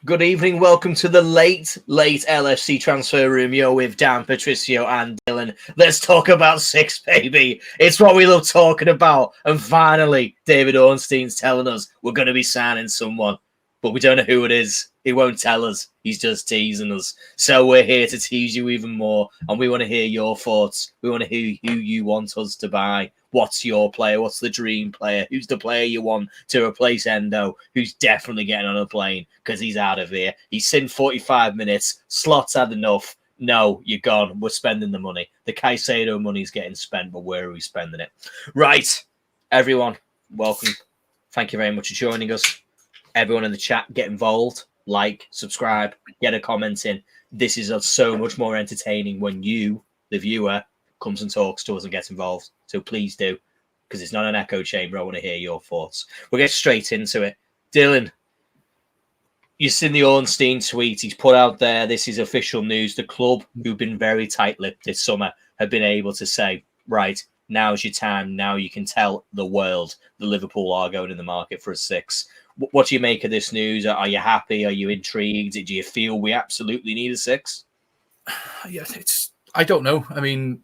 Good evening. Welcome to the late LFC transfer room. You're with Dan, Patricio, and Dylan. Let's talk about six, baby. It's what we love talking about. And finally, David Ornstein's telling us we're going to be signing someone, but we don't know who it is. He won't tell us. He's just teasing us. So we're here to tease you even more, and we want to hear your thoughts. We want to hear who you want us to buy. What's your player? What's the dream player? Who's the player you want to replace Endo? Who's definitely getting on a plane because he's out of here? He's in 45 minutes. Slot's had enough. No, you're gone. We're spending the money. The Caicedo money's getting spent, but where are we spending it? Right. Everyone, welcome. Thank you very much for joining us. Everyone in the chat, get involved. Like, subscribe, get a comment in. This is so much more entertaining when you, the viewer, comes and talks to us and gets involved. So please do, because it's not an echo chamber. I want to hear your thoughts. We'll get straight into it. Dylan, you've seen the Ornstein tweet. He's put out there, this is official news. The club, who've been very tight-lipped this summer, have been able to say, right, now's your time. Now you can tell the world that Liverpool are going in the market for a six. What do you make of this news? Are you happy? Are you intrigued? Do you feel we absolutely need a six? Yeah, I don't know. I mean,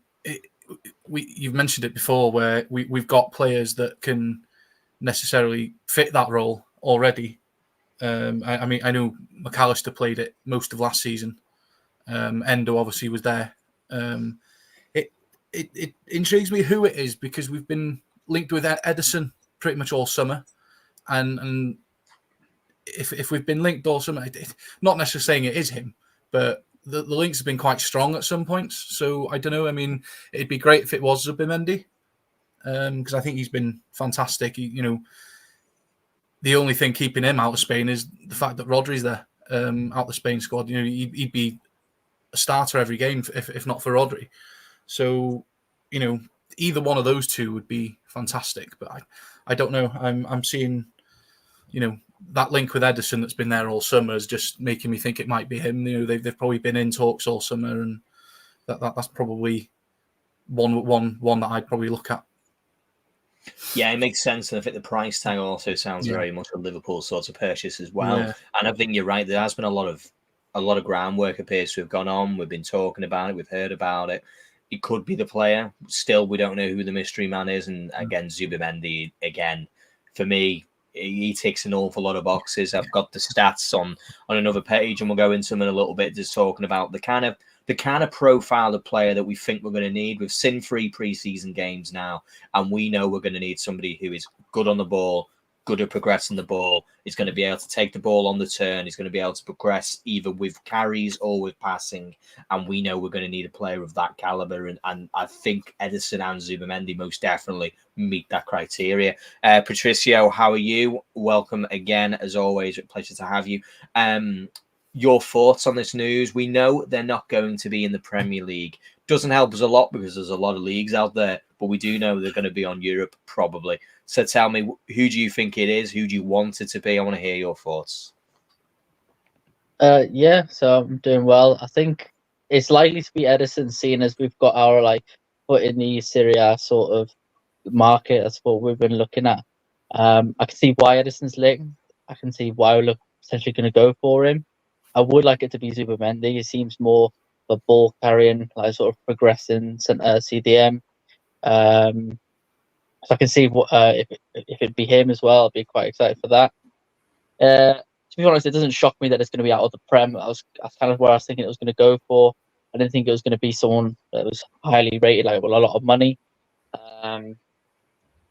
you've mentioned it before, where we've got players that can necessarily fit that role already. I mean, I know McAllister played it most of last season. Endo obviously was there. It intrigues me who it is, because we've been linked with Ederson pretty much all summer, and if we've been linked all summer, not necessarily saying it is him, but the links have been quite strong at some points. So I don't know. I mean, it'd be great if it was Zubimendi, because I think he's been fantastic. The only thing keeping him out of Spain is the fact that Rodri's there, out the Spain squad. He'd be a starter every game if not for Rodri. So, either one of those two would be fantastic. But I don't know. I'm seeing, that link with Ederson that's been there all summer is just making me think it might be him. They've probably been in talks all summer, and that's probably one that I'd probably look at. Yeah, it makes sense, and I think the price tag also sounds very much a Liverpool sort of purchase as well. Yeah. And I think you're right. There has been a lot of groundwork appears to have gone on. We've been talking about it. We've heard about it. It could be the player. Still, we don't know who the mystery man is. And again, Zubimendi, again, for me, he ticks an awful lot of boxes. I've got the stats on another page, and we'll go into them in a little bit, just talking about the kind of profile of player that we think we're going to need. We've seen 3 preseason games now, and we know we're going to need somebody who is good on the ball, good at progressing the ball. He's going to be able to take the ball on the turn. He's going to be able to progress either with carries or with passing. And we know we're going to need a player of that caliber. And I think Ederson and Zubimendi most definitely meet that criteria. Patricio, how are you? Welcome again, as always. A pleasure to have you. Your thoughts on this news? We know they're not going to be in the Premier League. Doesn't help us a lot because there's a lot of leagues out there, but we do know they're going to be on Europe probably. So tell me, who do you think it is? Who do you want it to be? I want to hear your thoughts. Yeah, so I'm doing well. I think it's likely to be Ederson, seeing as we've got our foot in the Serie A sort of market. That's what we've been looking at. I can see why Ederson's linked. I can see why we're potentially going to go for him. I would like it to be Zubimendi. He seems more the ball carrying, sort of progressing CDM. So I can see if it'd be him as well. I'd be quite excited for that. To be honest, it doesn't shock me that it's going to be out of the Prem. That's kind of where I was thinking it was going to go for. I didn't think it was going to be someone that was highly rated, with a lot of money.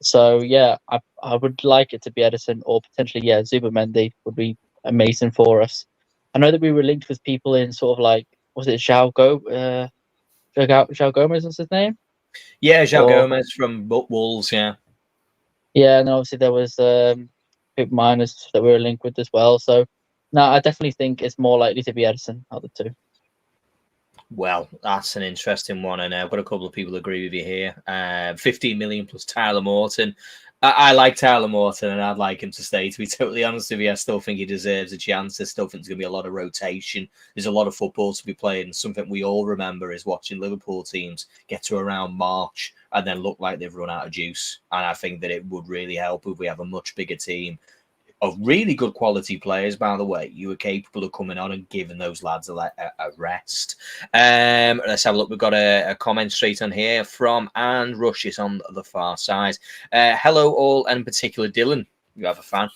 So yeah, I would like it to be Ederson, or potentially Zubimendi would be amazing for us. I know that we were linked with people in sort of was it João Gomez was his name? Yeah, João Gomez from Wolves, yeah. Yeah, and obviously there was Miners that we were linked with as well. So no, I definitely think it's more likely to be Ederson out of the two. Well, that's an interesting one, and I've got a couple of people agree with you here. 15 million plus Tyler Morton. I like Tyler Morton, and I'd like him to stay. To be totally honest with you, I still think he deserves a chance. I still think there's going to be a lot of rotation. There's a lot of football to be played, and something we all remember is watching Liverpool teams get to around March and then look like they've run out of juice. And I think that it would really help if we have a much bigger team of really good quality players, by the way. You were capable of coming on and giving those lads a rest. Let's have a look. We've got a comment straight on here from Anne Rushes on the far side. Hello all, and in particular Dylan. You have a fan.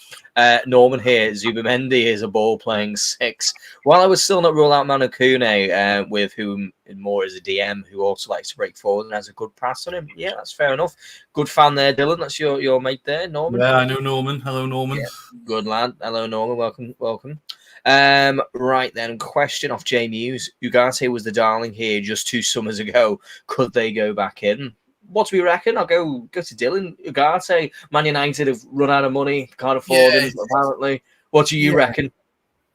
Norman here. Zubimendi is a ball-playing 6. While I would still not rule out Manukune, with whom more is a DM who also likes to break forward and has a good pass on him. Yeah, that's fair enough. Good fan there, Dylan. That's your mate there, Norman. Yeah, I know Norman. Hello, Norman. Yeah, good lad. Hello, Norman. Welcome. Right then, question off Jay Muse. Ugarte was the darling here just 2 summers ago. Could they go back in? What do we reckon? I'll go to Dylan. Ugarte. Man United have run out of money, can't afford him, apparently. What do you reckon?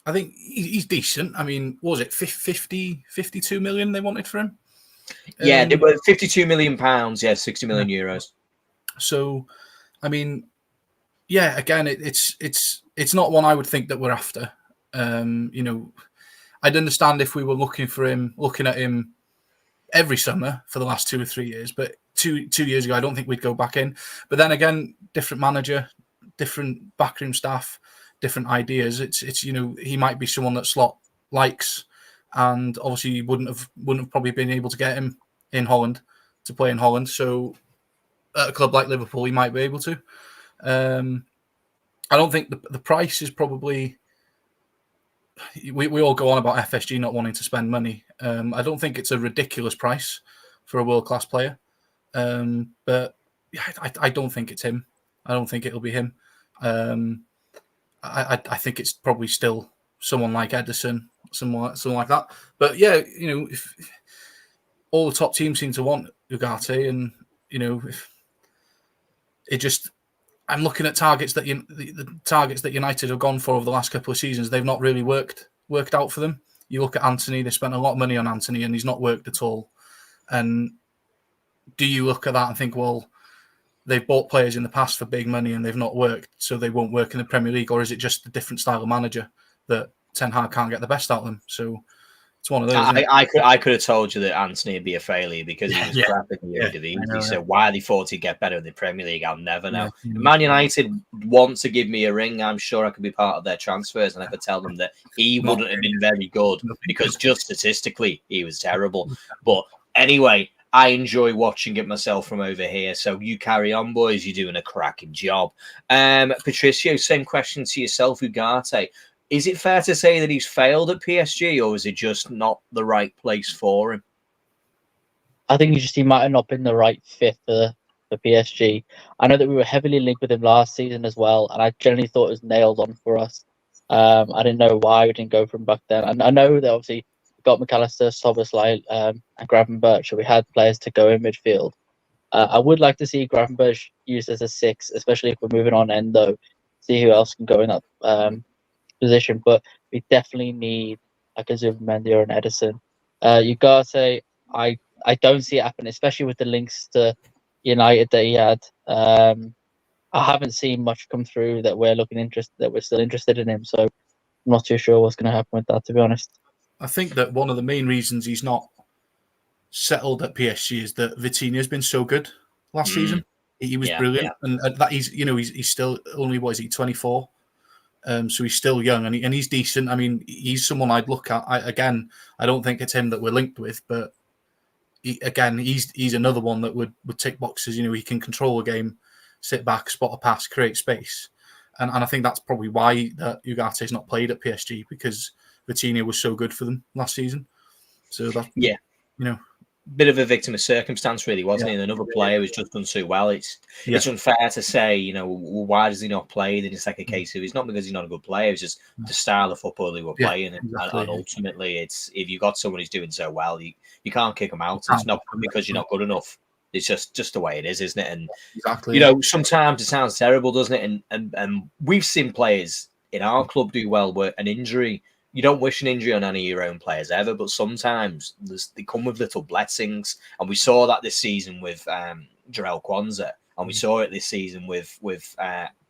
I think he's decent. I mean, what was it 52 million they wanted for him? Yeah, they were 52 million pounds. Yeah, 60 million euros. So, I mean, yeah. Again, it's not one I would think that we're after. You know, I'd understand if we were looking at him every summer for the last 2 or 3 years, but two years ago, I don't think we'd go back in. But then again, different manager, different backroom staff, different ideas. It's you know, he might be someone that Slot likes, and obviously wouldn't have probably been able to get him in Holland to play in Holland. So at a club like Liverpool, he might be able to. I don't think the price is probably. We all go on about FSG not wanting to spend money. I don't think it's a ridiculous price for a world-class player. But I don't think it's him. I don't think it'll be him. I think it's probably still someone like Ederson, someone like that. But yeah, you know, if all the top teams seem to want Ugarte, and you know, I'm looking at targets that the targets that United have gone for over the last couple of seasons. They've not really worked out for them. You look at Anthony; they spent a lot of money on Anthony, and he's not worked at all. And do you look at that and think, well, they've bought players in the past for big money and they've not worked, so they won't work in the Premier League, or is it just a different style of manager that Ten Hag can't get the best out of them? So it's one of those. I could have told you that Anthony would be a failure because he was crap in the Eredivisie. So why they thought he'd get better in the Premier League, I'll never know. Man United want to give me a ring. I'm sure I could be part of their transfers, and I could tell them that he wouldn't have been very good because just statistically he was terrible. But anyway, I enjoy watching it myself from over here. So you carry on, boys. You're doing a cracking job. Patricio, same question to yourself, Ugarte. Is it fair to say that he's failed at PSG, or is it just not the right place for him? I think he might have not been the right fit for PSG. I know that we were heavily linked with him last season as well, and I generally thought it was nailed on for us. I didn't know why we didn't go for him back then. And I know that obviously we got McAllister, Szoboszlai, and Gravenberch, so we had players to go in midfield. I would like to see Gravenberch used as a 6, especially if we're moving on Endo, see who else can go in that position. But we definitely need like a Zubimendi or an Ederson. Ugarte, I don't see it happening, especially with the links to United that he had. I haven't seen much come through that we're still interested in him. So I'm not too sure what's going to happen with that, to be honest. I think that one of the main reasons he's not settled at PSG is that Vitinha's been so good last season. He was brilliant, and that he's still only 24. So he's still young, and he's decent. I mean, he's someone I'd look at. I don't think it's him that we're linked with, but he's another one that would tick boxes. You know, he can control a game, sit back, spot a pass, create space, and I think that's probably why Ugarte's not played at PSG, because Vitinha was so good for them last season. So that bit of a victim of circumstance, really, wasn't he? And another player who's just done so well. It's unfair to say, why does he not play? Then it's like a case of it's not because he's not a good player. It's just the style of football they were playing, and ultimately, it's if you got someone who's doing so well, you can't kick him out. It's not because you're not good enough. It's just the way it is, isn't it? And sometimes it sounds terrible, doesn't it? And we've seen players in our club do well where an injury. You don't wish an injury on any of your own players ever, but sometimes they come with little blessings, and we saw that this season with Jarell Kwanzaa, and we saw it this season with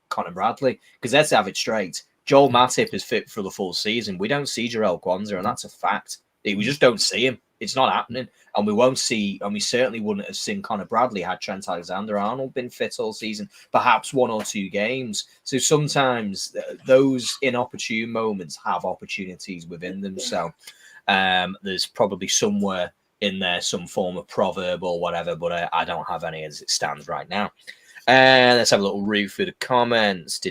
Conor Bradley. Because let's have it straight, Joel Matip is fit for the full season. We don't see Jarell Kwanzaa, and that's a fact. We just don't see him. It's not happening, and we won't see, and we certainly wouldn't have seen Conor Bradley had Trent Alexander-Arnold been fit all season. Perhaps 1 or 2 games. So sometimes those inopportune moments have opportunities within them. So there's probably somewhere in there some form of proverb or whatever, but I don't have any as it stands right now. Let's have a little read through the comments.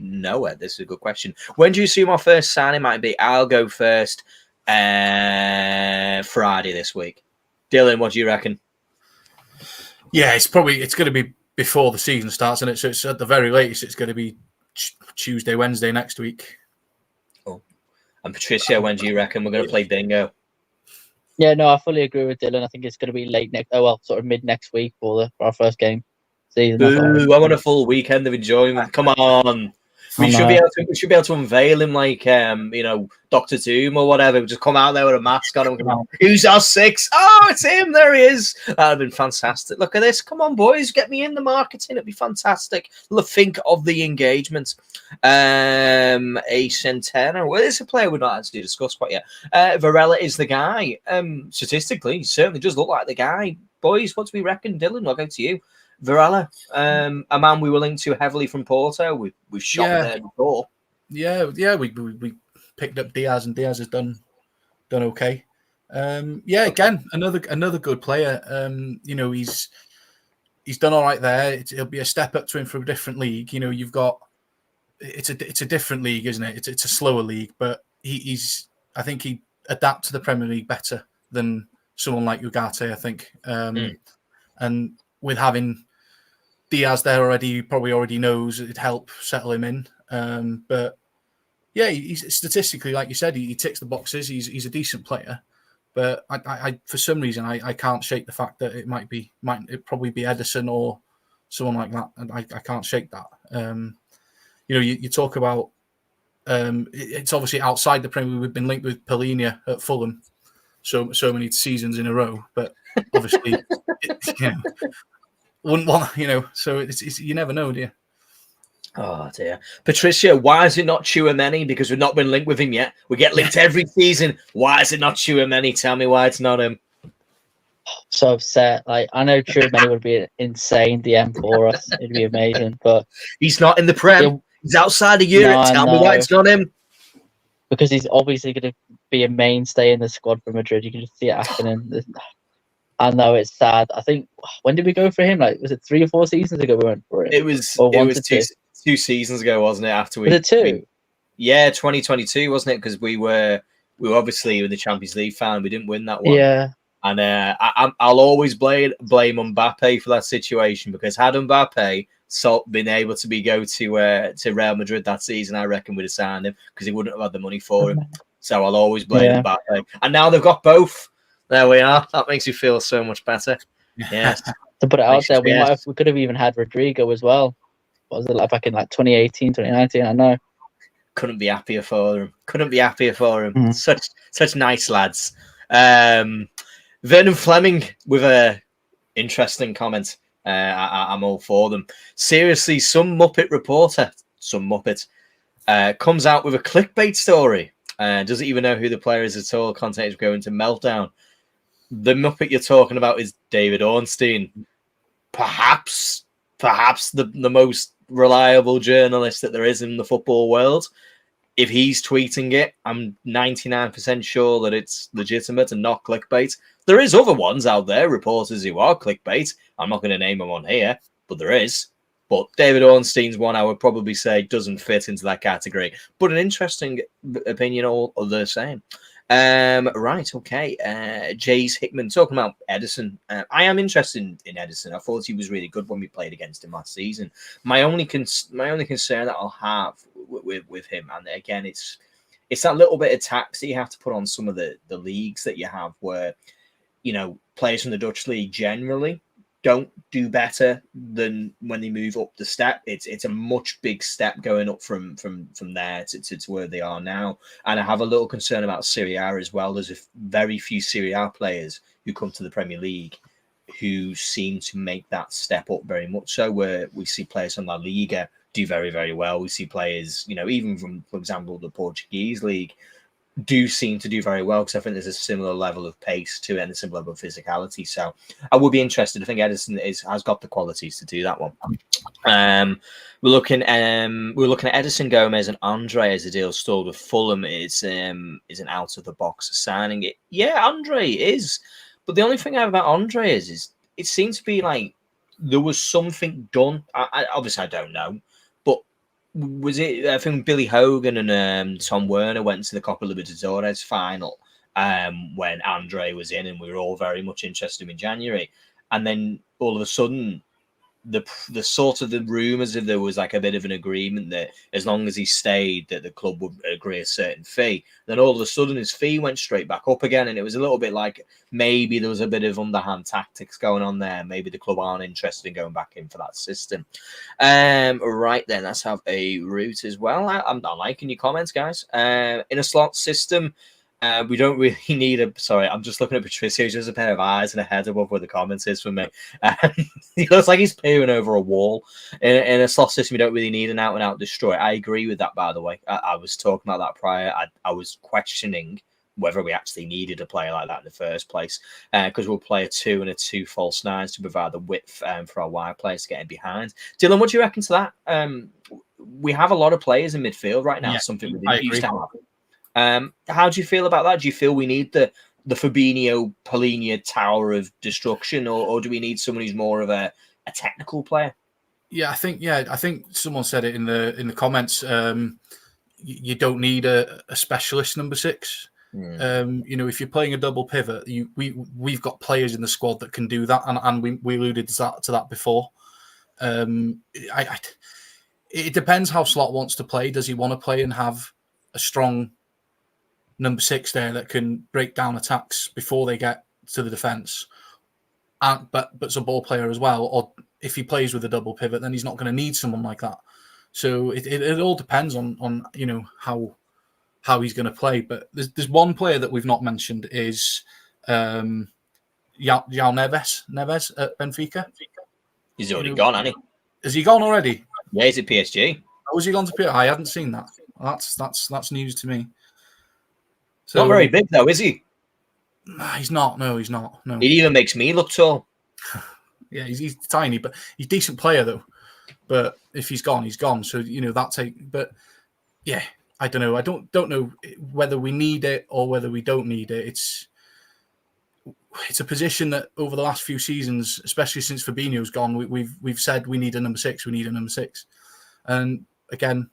Noah, this is a good question. When do you assume our first signing might be? I'll go first. Friday this week. Dylan, what do you reckon? Yeah, it's going to be before the season starts, and it's at the very latest. It's going to be Tuesday, Wednesday next week. Oh, and Patricia, when do you reckon we're going to play bingo? Yeah, no, I fully agree with Dylan. I think it's going to be sort of mid next week for our first game season. Ooh, I want a full weekend of enjoyment. Come on. We should be able to unveil him like Dr. Doom or whatever. We just come out there with a mask on him. Who's our 6? Oh, it's him. There he is. That'd have been fantastic. Look at this. Come on, boys. Get me in the marketing. It'd be fantastic. Think of the engagement. A Centeno. Well, it's a player we're not actually discussed quite yet. Varela is the guy. Statistically, he certainly does look like the guy. Boys, what do we reckon? Dylan, I'll go to you. Varela, a man we were linked to heavily from Porto. We've shot there before. Yeah, we picked up Diaz, and Diaz has done okay. Again, another good player. He's done all right there. It'll be a step up to him from a different league. You've got it's a different league, isn't it? It's a slower league, but I think he adapts to the Premier League better than someone like Ugarte. I think, and with having Diaz there already, he probably already knows it'd help settle him in. But yeah, he's statistically, like you said, he ticks the boxes. He's a decent player, but I for some reason I can't shake the fact that it might probably be Ederson or someone like that, and I can't shake that. You talk about it's obviously outside the Premier League. We've been linked with Polinia at Fulham so many seasons in a row, but obviously. Wouldn't want, so it's you never know, do you? Oh dear. Patricia, why is it not Chouameni? Because we've not been linked with him yet. We get linked every season. Why is it not Chouameni? Tell me why it's not him. So upset. Like, I know Chouameni would be an insane DM for us. It'd be amazing, but he's not in the Prem. He's outside of Europe. Tell me why it's not him. Because he's obviously going to be a mainstay in the squad for Madrid. You can just see it happening. I know it's sad. I think, when did we go for him? Like, was it 3 or 4 seasons ago we went for it? It was two seasons ago, wasn't it? After we, was it 2? 2022, wasn't it? Because we were obviously in the Champions League final. We didn't win that one. Yeah. And I'll always blame Mbappe for that situation, because had Mbappe been able to go to Real Madrid that season, I reckon we'd have signed him, because he wouldn't have had the money for him. So I'll always blame Mbappe. And now they've got both. There we are. That makes you feel so much better. Yes. To put it out there, we could have even had Rodrigo as well. What was it like back in 2018, 2019? I know. Couldn't be happier for him. Such nice lads. Vernon Fleming with a interesting comment. I'm all for them. Seriously, some Muppet reporter, comes out with a clickbait story. Doesn't even know who the player is at all. Content is going to meltdown. The Muppet you're talking about is David Ornstein. Perhaps the most reliable journalist that there is in the football world. If he's tweeting it, I'm 99% sure that it's legitimate and not clickbait. There is other ones out there, reporters who are clickbait. I'm not going to name them on here, but there is. But David Ornstein's one I would probably say doesn't fit into that category. But an interesting opinion all the same. Right, okay. Jay's Hickman talking about Ederson. I am interested in Ederson. I thought he was really good when we played against him last season. My only concern that I'll have with him, and again, it's that little bit of tax that you have to put on some of the leagues that you have, where players from the Dutch league generally don't do better than when they move up the step. It's a much big step going up from there to where they are now. And I have a little concern about Serie A as well. There's very few Serie A players who come to the Premier League who seem to make that step up very much so, where we see players from La Liga do very, very well. We see players, even from, for example, the Portuguese league, do seem to do very well, because I think there's a similar level of pace to it and a similar level of physicality. So I would be interested. I think Ederson has got the qualities to do that one. We're looking at Ederson, Gomez, and Andre as a deal stalled with Fulham. Is an out of the box signing. It, yeah, Andre is, but the only thing I have about Andre is it seems to be like there was something done. Obviously I don't know, but was it? I think Billy Hogan and Tom Werner went to the Copa Libertadores final when Andre was in, and we were all very much interested in January, and then all of a sudden, the sort of the rumours if there was like a bit of an agreement that as long as he stayed, that the club would agree a certain fee. Then all of a sudden his fee went straight back up again, and it was a little bit like maybe there was a bit of underhand tactics going on there. Maybe the club aren't interested in going back in for that system. Right then, let's have a route as well. I'm not liking your comments, guys. In a slot system, we don't really need a. Sorry, I'm just looking at Patricio. Just a pair of eyes and a head above where the comments is for me. He looks like he's peering over a wall. In a slot system, we don't really need an out-and-out destroyer. I agree with that, by the way. I was talking about that prior. I was questioning whether we actually needed a player like that in the first place, because we'll play a 2 and a 2 false nines to provide the width for our wide players to get in behind. Dylan, what do you reckon to that? We have a lot of players in midfield right now. Yeah, something we I didn't used agree. to have. How do you feel about that? Do you feel we need the Fabinho Polinia tower of destruction, or do we need someone who's more of a technical player? Yeah, I think someone said it in the comments. You don't need a specialist number 6. If you're playing a double pivot, we've got players in the squad that can do that, and we alluded to that before. It depends how Slot wants to play. Does he want to play and have a strong number 6 there that can break down attacks before they get to the defence, but's a ball player as well? Or if he plays with a double pivot, then he's not going to need someone like that. So it all depends on how he's going to play. But there's one player that we've not mentioned is João Neves at Benfica. He's already gone, hasn't he? Has he gone already? Yeah, he's at PSG. Oh, has he gone to PSG? I hadn't seen that. That's news to me. So, not very big though, is he? He's not. No, he's not. No. It even makes me look tall. Yeah, he's tiny, but he's a decent player though. But if he's gone, he's gone. So But yeah, I don't know. I don't know whether we need it or whether we don't need it. It's a position that over the last few seasons, especially since Fabinho's gone, we've said we need a number 6. We need a number 6, and again,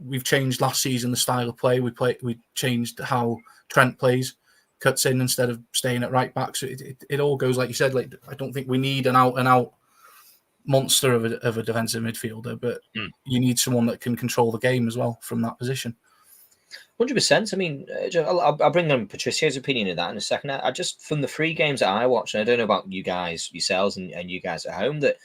we've changed last season the style of play. We changed how Trent plays, cuts in instead of staying at right back. So it all goes like you said. Like, I don't think we need an out and out monster of a defensive midfielder, but you need someone that can control the game as well from that position. 100%. I mean, I'll bring on Patricio's opinion of that in a second. I just, from the 3 games that I watched, and I don't know about you guys, yourselves, and you guys at home, that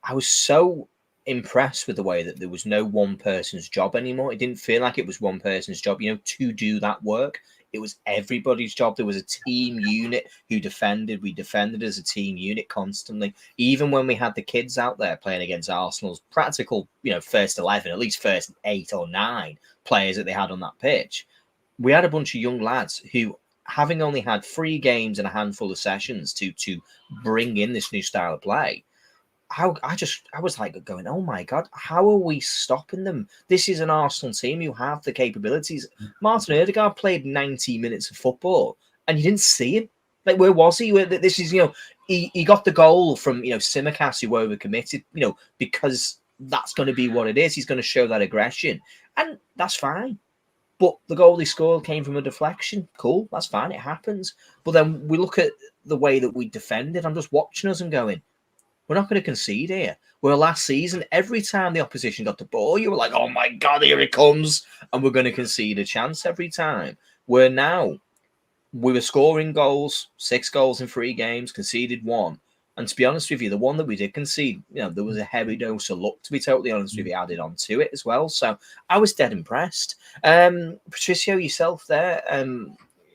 I was so impressed with the way that there was no one person's job anymore. It didn't feel like it was one person's job, to do that work. It was everybody's job. There was a team unit who defended. We defended as a team unit constantly. Even when we had the kids out there playing against Arsenal's practical, first 11, at least first 8 or 9 players that they had on that pitch, we had a bunch of young lads who, having only had 3 games and a handful of sessions to bring in this new style of play, I was like going, oh my God, how are we stopping them? This is an Arsenal team who have the capabilities. Martin Odegaard played 90 minutes of football and you didn't see him. Like, where was he? This is, he got the goal from, Simicast, who overcommitted, because that's going to be what it is. He's going to show that aggression, and that's fine. But the goal he scored came from a deflection. Cool, that's fine. It happens. But then we look at the way that we defended. I'm just watching us and going, we're not going to concede here. Where last season, every time the opposition got the ball, you were like, oh my God, here it comes. And we're going to concede a chance every time. Where now, we were scoring goals, 6 goals in 3 games, conceded 1. And to be honest with you, the one that we did concede, there was a heavy dose of luck, to be totally honest with you, added on to it as well. So I was dead impressed. Patricio, yourself there,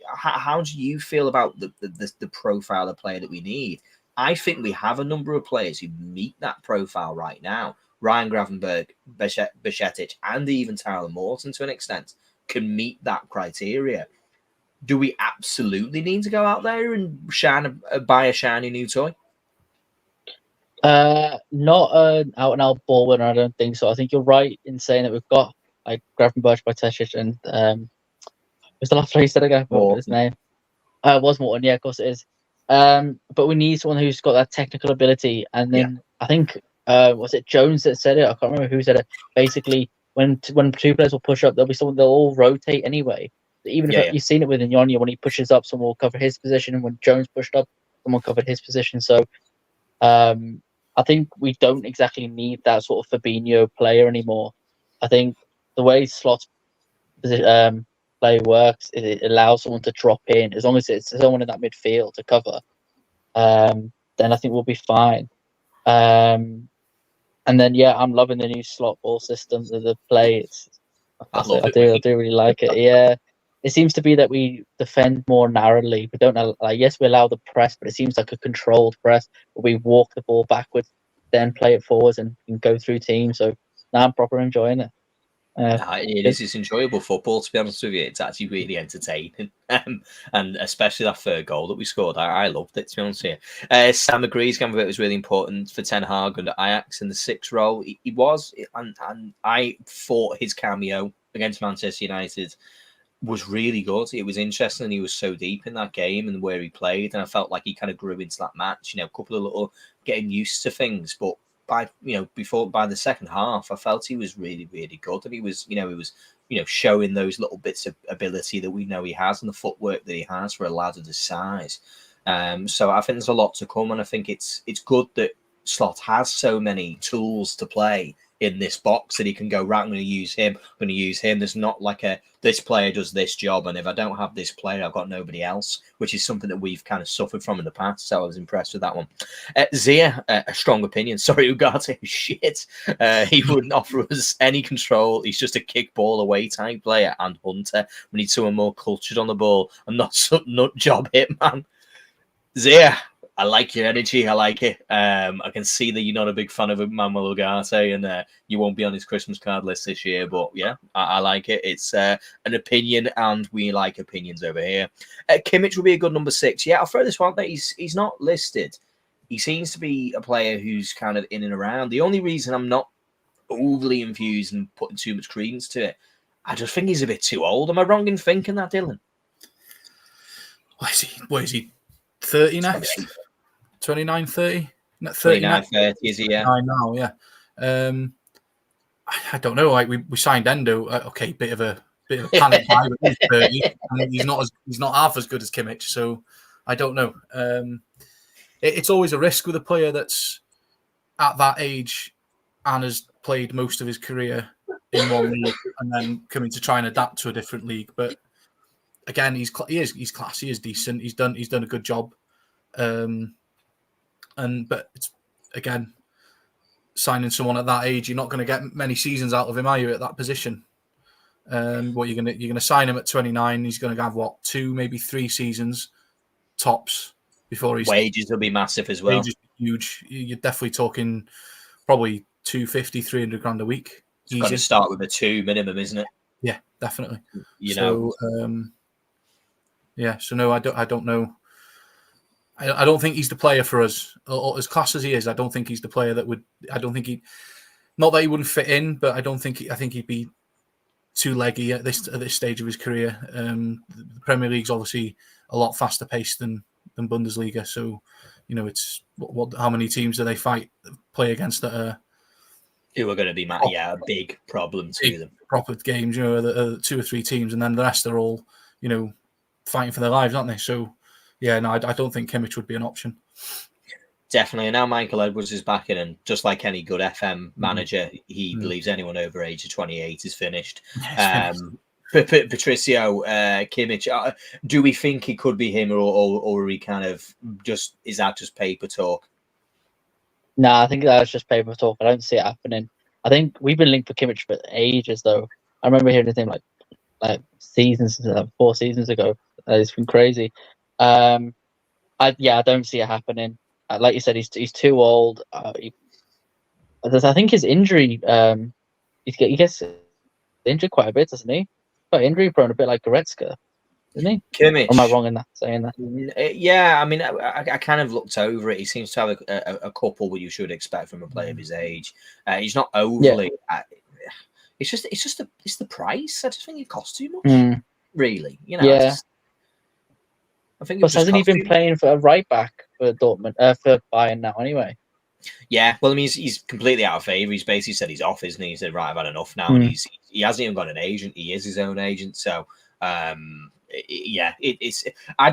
how do you feel about the profile of player that we need? I think we have a number of players who meet that profile right now. Ryan Gravenberg, Bajcetic, and even Tyler Morton, to an extent, can meet that criteria. do we absolutely need to go out there and buy a shiny new toy? Not an out and out ball winner, I don't think so. I think you're right in saying that we've got like Gravenberch, Bartesic, and what's the last one you said again? I forgot his name. It was Morton, yeah, of course it is. But we need someone who's got that technical ability. And then I think was it Jones that said it? I can't remember who said it. Basically, when two players will push up, there'll be someone they'll all rotate anyway. Even if you've seen it with Nyonya, when he pushes up, someone will cover his position, and when Jones pushed up, someone covered his position. So I think we don't exactly need that sort of Fabinho player anymore. I think the way Slot's play works, it allows someone to drop in. As long as it's someone in that midfield to cover, then I think we'll be fine. And then I'm loving the new slot ball system, the play. I do really like it. Yeah, it seems to be that we defend more narrowly. We don't yes, we allow the press, but it seems like a controlled press where we walk the ball backwards, then play it forwards and go through teams. So now I'm proper enjoying it. It's enjoyable football, to be honest with you. It's actually really entertaining, and especially that third goal that we scored. I loved it, to be honest with you. Sam agrees Gambit was really important for Ten Hag and Ajax in the 6th role. He was, and I thought his cameo against Manchester United was really good. It was interesting. He was so deep in that game and where he played, and I felt like he kind of grew into that match. A couple of little getting used to things, but by the second half, I felt he was really, really good, and he was showing those little bits of ability that we know he has and the footwork that he has for a lad of his size. So I think there's a lot to come, and I think it's good that Slot has so many tools to play in this box that he can go, right, I'm going to use him. There's not like this player does this job, and if I don't have this player, I've got nobody else, which is something that we've kind of suffered from in the past. So I was impressed with that one. Zia, a strong opinion. Sorry, Ugarte, shit. He wouldn't offer us any control. He's just a kick ball away type player and hunter. We need someone more cultured on the ball and not some nut job hitman. Zia, I like your energy. I like it. I can see that you're not a big fan of Manuel Ugarte, and you won't be on his Christmas card list this year. But yeah, I like it. It's an opinion, and we like opinions over here. Kimmich will be a good number 6. Yeah, I'll throw this one. That he's not listed. He seems to be a player who's kind of in and around. The only reason I'm not overly infused and putting too much credence to it, I just think he's a bit too old. Am I wrong in thinking that, Dylan? What is he? 30 next? 29, 30? 29, 30, is he? Yeah. I know, yeah. I don't know. Like we signed Endo. Okay, bit of a panic buy, but he's 30, and he's not half as good as Kimmich. So I don't know. It's always a risk with a player that's at that age and has played most of his career in one league, and then coming to try and adapt to a different league. But again, he's classy, he's decent, he's done a good job. But it's, again, signing someone at that age, you're not going to get many seasons out of him, are you, at that position? What you're going to sign him at 29? He's going to have 2, maybe 3 seasons tops before his wages will be massive as well. Wages huge. You're definitely talking probably 250, 300 grand a week. It's got to start with a 2 minimum, isn't it? Yeah, definitely. So no, I don't know. I don't think he's the player for us. Or as class as he is, I don't think he's the player that would. I don't think he. Not that he wouldn't fit in, but I think he'd be too leggy at this stage of his career. The Premier League's obviously a lot faster paced than Bundesliga, so it's how many teams do they play against that are who are going to be a big problem to them. Proper games, 2 or 3 teams, and then the rest are all fighting for their lives, aren't they? So. Yeah, no, I don't think Kimmich would be an option. Definitely. And now Michael Edwards is back in, and just like any good FM manager, he believes anyone over age of 28 is finished. Patricio, Kimmich, do we think it could be him, or are we kind of is that just paper talk? No, I think that's just paper talk. I don't see it happening. I think we've been linked for Kimmich for ages, though. I remember hearing his name like seasons, 4 seasons ago. It's been crazy. I don't see it happening. Like you said, he's too old. I think his injury, he gets injured quite a bit, doesn't he? Quite injury prone, a bit like Goretzka. didn't he? Kimmich. Or am I wrong in that saying that? Yeah, I mean, I kind of looked over it. He seems to have a couple what you should expect from a player of his age. He's not overly. It's the price. I just think it costs too much. Really, Yeah. I think. Plus, hasn't he been playing for a right back for Dortmund, for Bayern now? Anyway. Yeah, well, I mean, he's completely out of favour. He's basically said he's off, isn't he? He said, right, I've had enough now, and he hasn't even got an agent. He is his own agent, so it's. I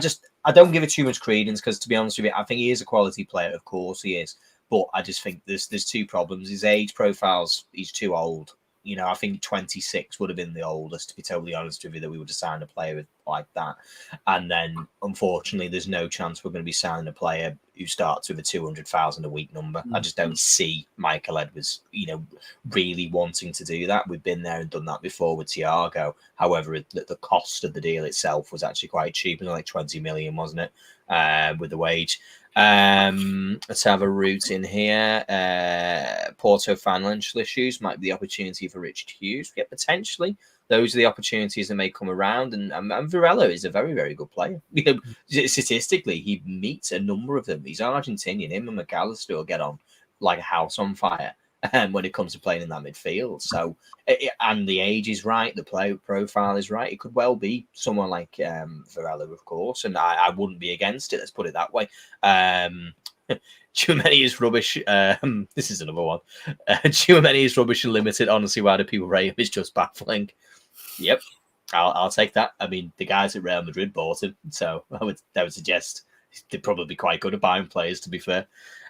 don't give it too much credence because, to be honest with you, I think he is a quality player. Of course, he is, but I just think there's two problems. His age profiles, he's too old. I think 26 would have been the oldest, to be totally honest with you, that we would have signed a player like that. And then, unfortunately, there's no chance we're going to be signing a player who starts with a 200,000 a week number. I just don't see Michael Edwards, really wanting to do that. We've been there and done that before with Thiago. However, the cost of the deal itself was actually quite cheap. It was like 20 million, wasn't it, with the wage? Let's have a route in here. Porto financial issues might be the opportunity for Richard Hughes. Yeah, potentially. Those are the opportunities that may come around. And Varela is a very, very good player. Statistically, he meets a number of them. He's Argentinian. Him and McAllister will get on like a house on fire when it comes to playing in that midfield. So, and the age is right. The play profile is right. It could well be someone like Varela, of course. And I wouldn't be against it. Let's put it that way. Zubimendi is rubbish. This is another one. Zubimendi is rubbish and limited. Honestly, why do people rate him? It's just baffling. Yep, I'll take that. I mean, the guys at Real Madrid bought him, so I would suggest they'd probably be quite good at buying players, to be fair.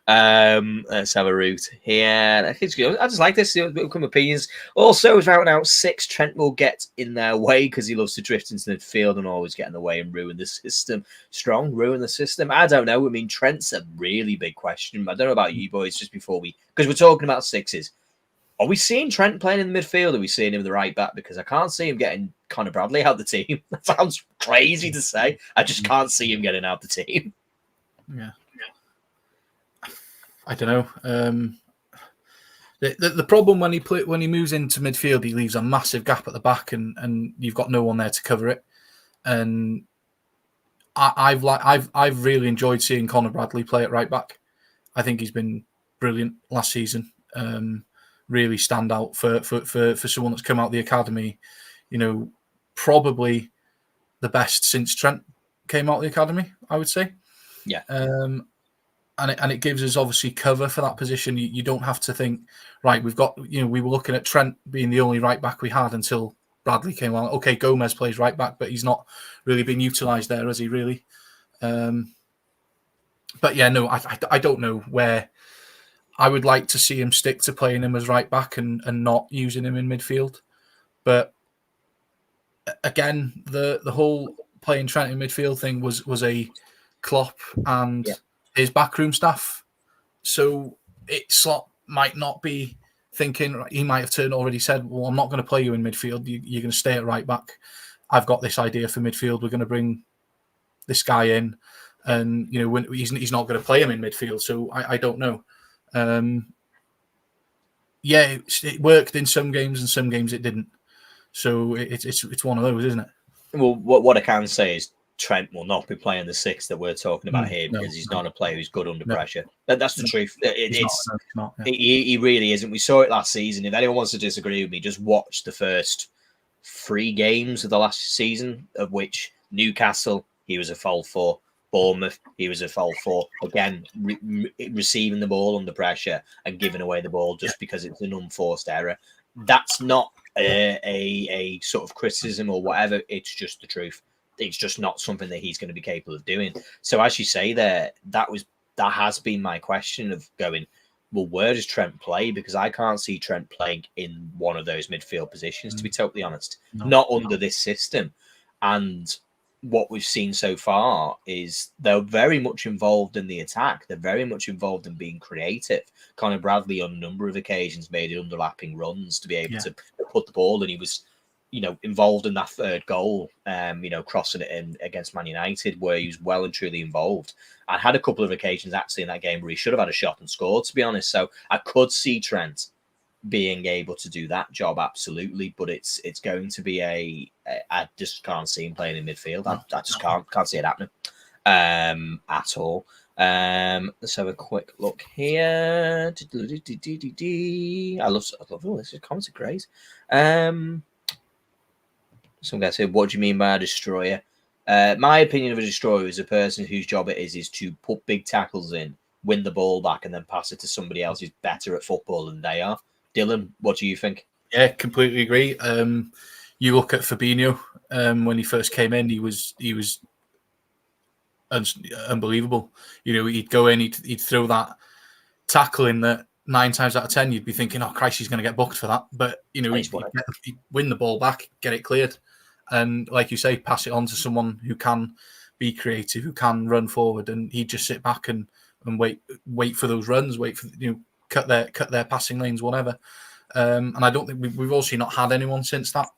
Let's have a route here. I just like this. Come opinions. Also, without an out 6, Trent will get in their way because he loves to drift into the field and always get in the way and ruin the system. Ruin the system. I don't know. I mean, Trent's a really big question. I don't know about you boys. Just before because we're talking about sixes. Are we seeing Trent playing in the midfield? Are we seeing him the right back? Because I can't see him getting Conor Bradley out the team. That sounds crazy to say. I just can't see him getting out the team. Yeah. I don't know. The problem when he moves into midfield, he leaves a massive gap at the back, and you've got no one there to cover it. And I've really enjoyed seeing Conor Bradley play at right back. I think he's been brilliant last season. Really stand out for someone that's come out of the academy. Probably the best since Trent came out of the academy, I would say. Yeah. And it gives us obviously cover for that position. You don't have to think, right, we've got, we were looking at Trent being the only right back we had until Bradley came along. Okay, Gomez plays right back, but he's not really been utilised there, has he really? But yeah, no, I don't know where I would like to see him stick to playing him as right back and not using him in midfield. But again, the whole playing Trent in midfield thing was a Klopp and his backroom staff. So Slot might not be thinking, he might have already said, well, I'm not going to play you in midfield. You're going to stay at right back. I've got this idea for midfield. We're going to bring this guy in. And, when he's not going to play him in midfield. So I don't know. It worked in some games and some games it didn't. So it's one of those, isn't it? Well, what I can say is Trent will not be playing the 6 that we're talking about here because he's not a player who's good under pressure. That's the truth. He really isn't. We saw it last season. If anyone wants to disagree with me, just watch the first 3 games of the last season, of which Newcastle, he was a foul for. Bournemouth, he was a foul for. Again, receiving the ball under pressure and giving away the ball just because it's an unforced error. That's not a sort of criticism or whatever. It's just the truth. It's just not something that he's going to be capable of doing. So as you say there, that has been my question of going, well, where does Trent play? Because I can't see Trent playing in one of those midfield positions, to be totally honest. Not under this system. And what we've seen so far is they're very much involved in the attack. They're very much involved in being creative. Conor Bradley, on a number of occasions, made underlapping runs to be able to put the ball, and he was, involved in that third goal, crossing it in against Man United, where he was well and truly involved. I had a couple of occasions actually in that game where he should have had a shot and scored, to be honest. So I could see Trent being able to do that job, absolutely. But it's going to be I just can't see him playing in midfield. I just can't see it happening at all. Let's have a quick look here. I love all this. Comments are great. Some guy said, "What do you mean by a destroyer?" My opinion of a destroyer is a person whose job it is to put big tackles in, win the ball back, and then pass it to somebody else who's better at football than they are. Dylan, what do you think? Yeah, completely agree. You look at Fabinho when he first came in; he was unbelievable. He'd go in, he'd throw that tackle in that 9 times out of 10 you'd be thinking, "Oh Christ, he's going to get booked for that." But he'd win the ball back, get it cleared, and like you say, pass it on to someone who can be creative, who can run forward, and he'd just sit back and wait for those runs, wait for cut their passing lanes, whatever. And I don't think we've also not had anyone since that.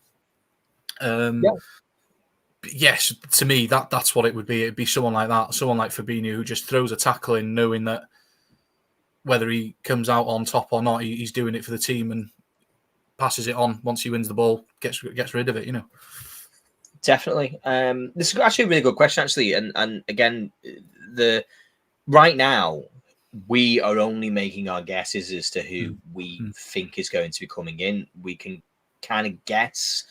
Yes, to me that's what it would be. It'd be someone like that, someone like Fabinho, who just throws a tackle in, knowing that whether he comes out on top or not, he's doing it for the team and passes it on once he wins the ball, gets rid of it. Definitely. This is actually a really good question, actually, and again, right now we are only making our guesses as to who we think is going to be coming in. We can kind of guess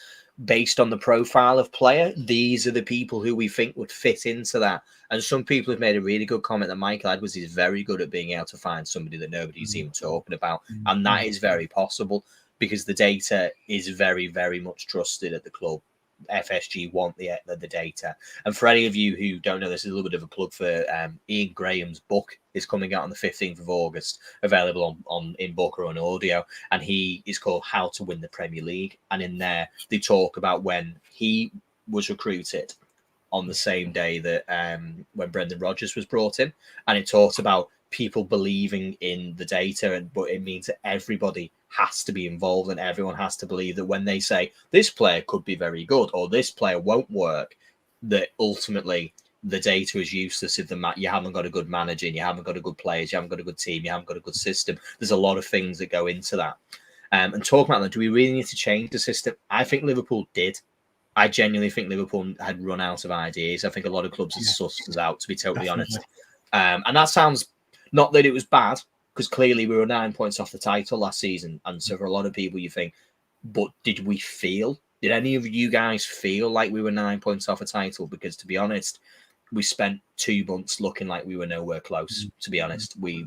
based on the profile of player. These are the people who we think would fit into that. And some people have made a really good comment that Michael Edwards is very good at being able to find somebody that nobody's even talking about. And that is very possible because the data is very, very much trusted at the club. FSG want the data. And for any of you who don't know, this is a little bit of a plug for Ian Graham's book is coming out on the 15th of August, available in book or on audio, and he is called How to Win the Premier League. And in there they talk about when he was recruited on the same day that when Brendan Rodgers was brought in, and it talks about people believing in the data, but it means that everybody has to be involved and everyone has to believe that when they say this player could be very good or this player won't work, that ultimately the data is useless if you haven't got a good manager, you haven't got a good players, you haven't got a good team, you haven't got a good system. There's a lot of things that go into that. And talking about that, do we really need to change the system? I think Liverpool did. I genuinely think Liverpool had run out of ideas. I think a lot of clubs had sussed us out, to be totally honest. And that sounds not that it was bad, because clearly we were 9 points off the title last season. And so for a lot of people, you think, but did any of you guys feel like we were 9 points off a title? Because to be honest, we spent 2 months looking like we were nowhere close, to be honest. We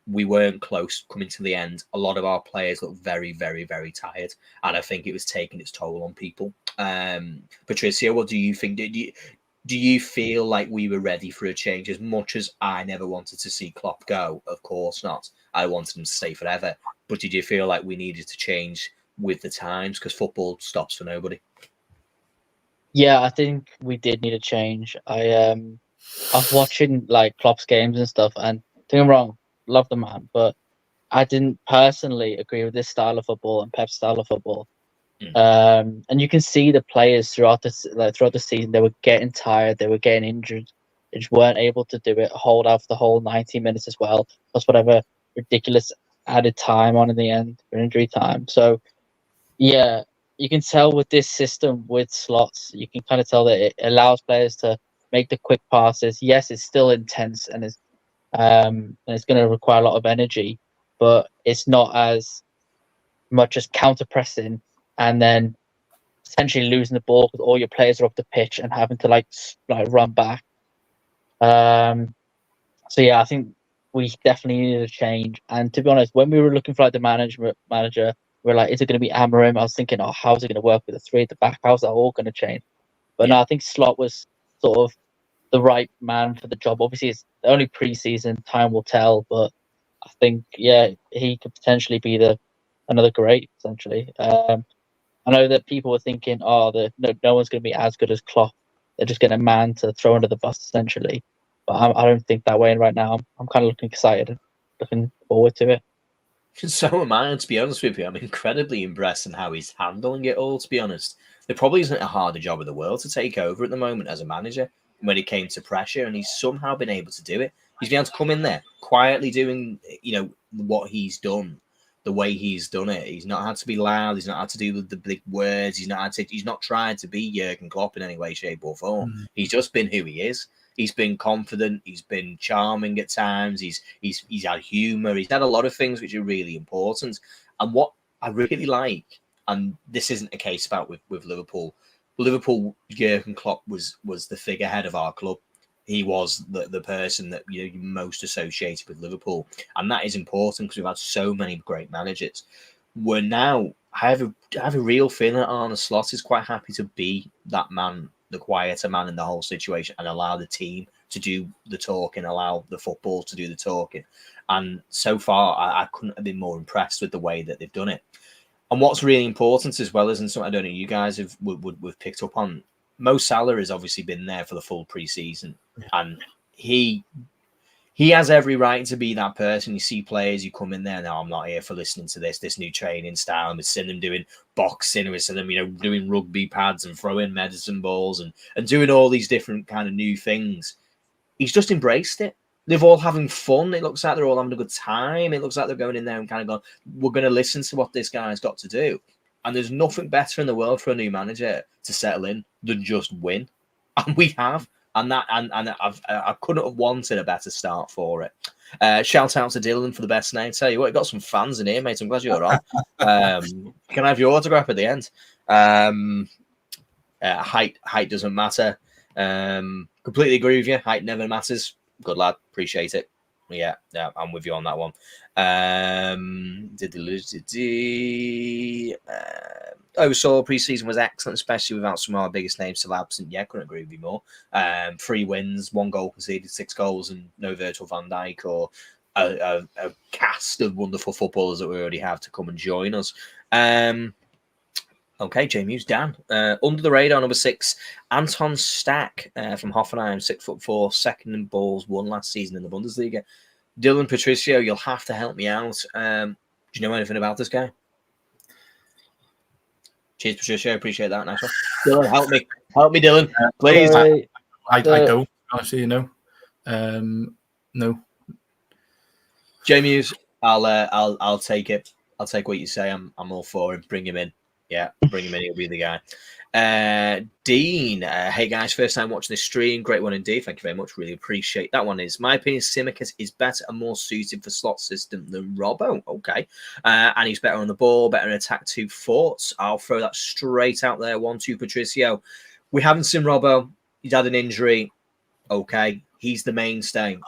weren't close coming to the end. A lot of our players looked very, very, very tired. And I think it was taking its toll on people. Patricia, what do you think? Do you feel like we were ready for a change? As much as I never wanted to see Klopp go, of course not. I wanted him to stay forever. But did you feel like we needed to change with the times? Because football stops for nobody. Yeah, I think we did need a change. I was watching like Klopp's games and stuff, and don't get me wrong, love the man, but I didn't personally agree with this style of football and Pep's style of football. And you can see the players throughout the season, they were getting tired, they were getting injured, they just weren't able to do it, hold out for the whole 90 minutes as well, plus whatever ridiculous added time on in the end for injury time. So yeah, you can tell with this system with slots, you can kind of tell that it allows players to make the quick passes. Yes, it's still intense and it's going to require a lot of energy, but it's not as much as counter pressing and then essentially losing the ball because all your players are off the pitch and having to like run back. So yeah, I think we definitely needed a change. And to be honest, when we were looking for like the manager, we were like, is it going to be Amarim? I was thinking, oh, how's it going to work with the three at the back? How's that all going to change? But no, I think Slot was sort of the right man for the job. Obviously, it's only pre-season, time will tell. But I think, yeah, he could potentially be another great, essentially. I know that people were thinking, no one's going to be as good as Klopp. They're just getting a man to throw under the bus, essentially. But I don't think that way right now. I'm kind of looking excited, looking forward to it. So am I, and to be honest with you, I'm incredibly impressed in how he's handling it all, to be honest. There probably isn't a harder job in the world to take over at the moment as a manager when it came to pressure, and he's somehow been able to do it. He's been able to come in there quietly doing, what he's done, the way he's done it. He's not had to be loud. He's not had to do the big words. He's not tried to be Jurgen Klopp in any way, shape, or form. He's just been who he is. He's been confident. He's been charming at times. He's had humour. He's had a lot of things which are really important. And what I really like, and this isn't a case about with Liverpool. Liverpool, Jurgen Klopp was the figurehead of our club. He was the person that you most associated with Liverpool, and that is important because we've had so many great managers. We're now I have a real feeling that Arne Slot is quite happy to be that man, the quieter man in the whole situation, and allow the team to do the talking, allow the football to do the talking. And so far, I couldn't have been more impressed with the way that they've done it. And what's really important as well is, and something I don't know you guys would picked up on, Mo Salah has obviously been there for the full pre-season, and he has every right to be that person. You see players who come in there, now I'm not here for listening to this new training style. We've seen them doing boxing, we've seen them, doing rugby pads and throwing medicine balls and doing all these different kind of new things. He's just embraced it. They're all having fun. It looks like they're all having a good time. It looks like they're going in there and kind of going, we're going to listen to what this guy's got to do. And there's nothing better in the world for a new manager to settle in than just win. And we have. And I couldn't have wanted a better start for it. Shout out to Dylan for the best name. Tell you what, you got some fans in here, mate. I'm glad you're on. Can I have your autograph at the end? Height doesn't matter. Completely agree with you. Height never matters. Good lad. Appreciate it. Yeah, I'm with you on that one. Overall, pre-season was excellent, especially without some of our biggest names still absent. Yeah, couldn't agree with you more. 3 wins, 1 goal conceded, 6 goals, and no Virgil van Dijk or a cast of wonderful footballers that we already have to come and join us. Okay, J Muse, Dan. Under the radar, number 6, Anton Stack from Hoffenheim, 6'4", second in balls, won last season in the Bundesliga. Dylan Patricio, you'll have to help me out. Do you know anything about this guy? Cheers, Patricio. Appreciate that. Nice one. Dylan, help me. Help me, Dylan. Please. I don't. Honestly, no. No. J Muse, I'll take it. I'll take what you say. I'm all for him. Bring him in. Yeah, bring him in. He'll be the guy. Dean, hey guys, first time watching this stream. Great one indeed. Thank you very much. Really appreciate that one. My opinion, Tsimikas is better and more suited for slot system than Robbo. Okay. And he's better on the ball, better in attack. 2 thoughts. I'll throw that straight out there. 1-2 Patricio. We haven't seen Robbo. He's had an injury. Okay. He's the mainstay.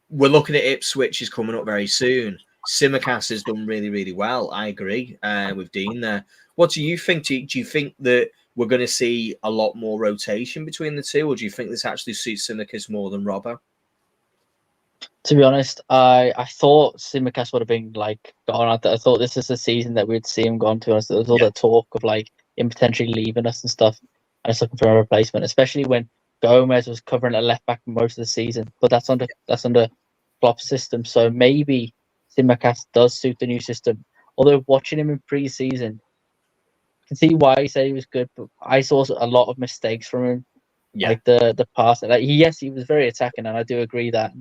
We're looking at Ipswich is coming up very soon. Tsimikas has done really, really well. I agree with Dean there. What do you think? Do you think that we're going to see a lot more rotation between the two, or do you think this actually suits Tsimikas more than Robbo? To be honest, I thought Tsimikas would have been gone. I thought this is the season that we'd see him gone. To be honest, there was all that talk of him potentially leaving us and stuff, and it's looking for a replacement, especially when Gomez was covering a left back most of the season. But that's under Klopp's system, so maybe Tsimikas does suit the new system. Although watching him in pre-season, I can see why he said he was good, but I saw a lot of mistakes from him. Yeah. The pass. Yes, he was very attacking, and I do agree that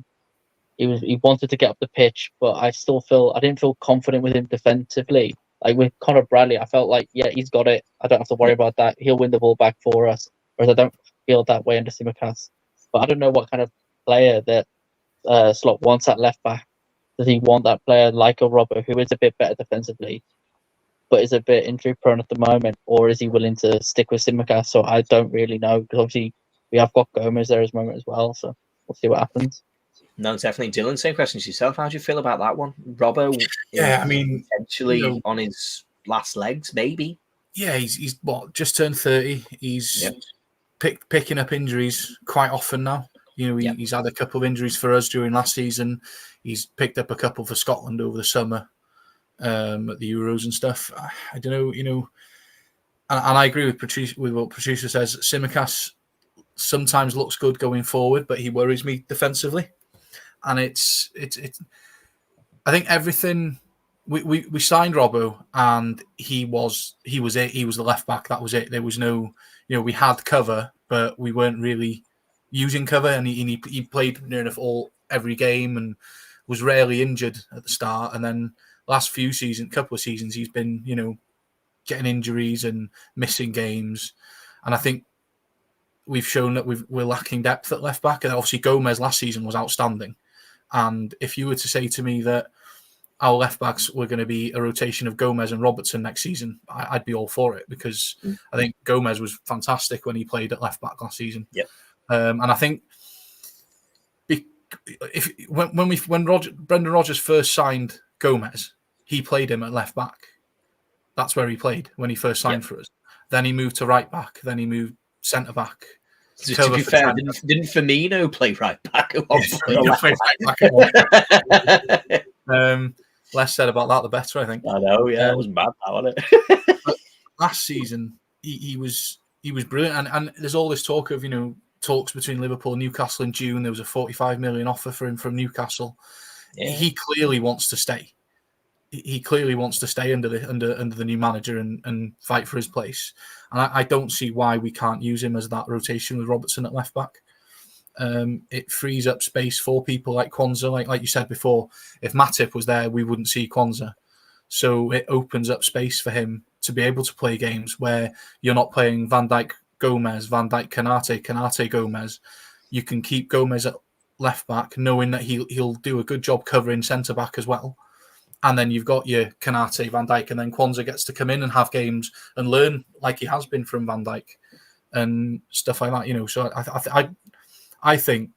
he wanted to get up the pitch, but I didn't feel confident with him defensively. With Conor Bradley, I felt he's got it. I don't have to worry about that. He'll win the ball back for us. Whereas I don't feel that way under Tsimikas. But I don't know what kind of player that Slot wants at left back. Does he want that player like a Robbo who is a bit better defensively, but is a bit injury prone at the moment, or is he willing to stick with Tsimikas? So I don't really know, because obviously we have got Gomez there at the moment as well. So we'll see what happens. No, definitely. Dylan, same question to yourself. How do you feel about that one? Robbo, potentially on his last legs, maybe. Yeah, he's just turned 30. He's picking up injuries quite often now. He's had a couple of injuries for us during last season. He's picked up a couple for Scotland over the summer at the Euros and stuff. I don't know, and I agree with what Patricia says. Tsimikas sometimes looks good going forward, but he worries me defensively. And it's I think everything we signed Robbo, and he was it. He was the left back. That was it. There was no, we had cover, but we weren't really using cover, and he played near enough every game and was rarely injured at the start. And then last couple of seasons, he's been, getting injuries and missing games. And I think we've shown that we're lacking depth at left back. And obviously Gomez last season was outstanding. And if you were to say to me that our left backs were going to be a rotation of Gomez and Robertson next season, I'd be all for it, because I think Gomez was fantastic when he played at left back last season. Yep. And I think when Brendan Rodgers first signed Gomez, he played him at left back. That's where he played when he first signed for us. Then he moved to right back. Then he moved centre back. Just to be fair, didn't Firmino play right back at one point? Less said about that, the better, I think. I know, yeah, it wasn't bad, wasn't it? But last season, he was brilliant, and there's all this talk of talks between Liverpool and Newcastle in June. There was a 45 million offer for him from Newcastle. Yeah. He clearly wants to stay. He clearly wants to stay under the new manager and fight for his place. And I don't see why we can't use him as that rotation with Robertson at left back. It frees up space for people like Kwanzaa. Like you said before, if Matip was there, we wouldn't see Kwanzaa. So it opens up space for him to be able to play games where you're not playing Van Dijk, Gomez, Van Dijk, Canate, Gomez. You can keep Gomez at left back, knowing that he'll do a good job covering centre back as well. And then you've got your Canate, Van Dijk, and then Kwanzaa gets to come in and have games and learn like he has been from Van Dijk and stuff like that. So I think,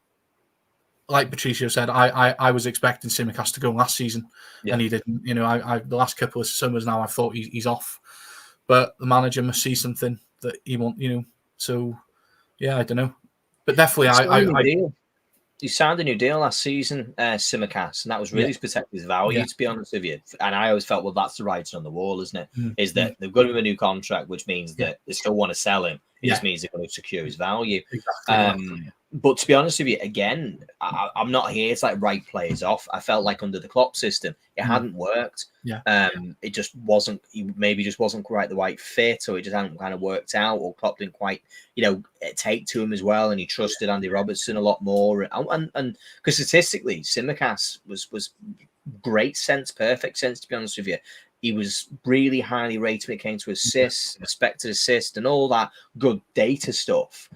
like Patricio said, I was expecting Tsimikas to go last season, and he didn't. The last couple of summers now, I've thought he's off, but the manager must see something that he wants. So yeah, I don't know, but definitely he signed a new deal last season, Tsimikas, and that was really to protect his value, to be honest with you. And I always felt, well, that's the writing on the wall, isn't it? Is that they've got him a new contract, which means that they still want to sell him. It just means they're going to secure his value. Exactly. But to be honest with you, again, I'm not here to write players off. I felt like under the Klopp system, it hadn't worked. It just wasn't. He maybe just wasn't quite the right fit, or it just hadn't kind of worked out, or Klopp didn't quite, take to him as well, and he trusted Andy Robertson a lot more. And because statistically, Tsimikas was great sense, perfect sense. To be honest with you, he was really highly rated when it came to assists, expected assist, and all that good data stuff.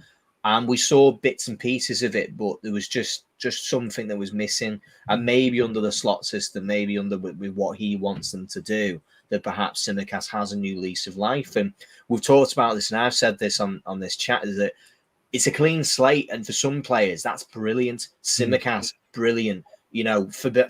And we saw bits and pieces of it, but there was just something that was missing. And maybe under the slot system, maybe with what he wants them to do, that perhaps Tsimikas has a new lease of life. And we've talked about this, and I've said this on this chat, is that it's a clean slate. And for some players, that's brilliant. Tsimikas, brilliant.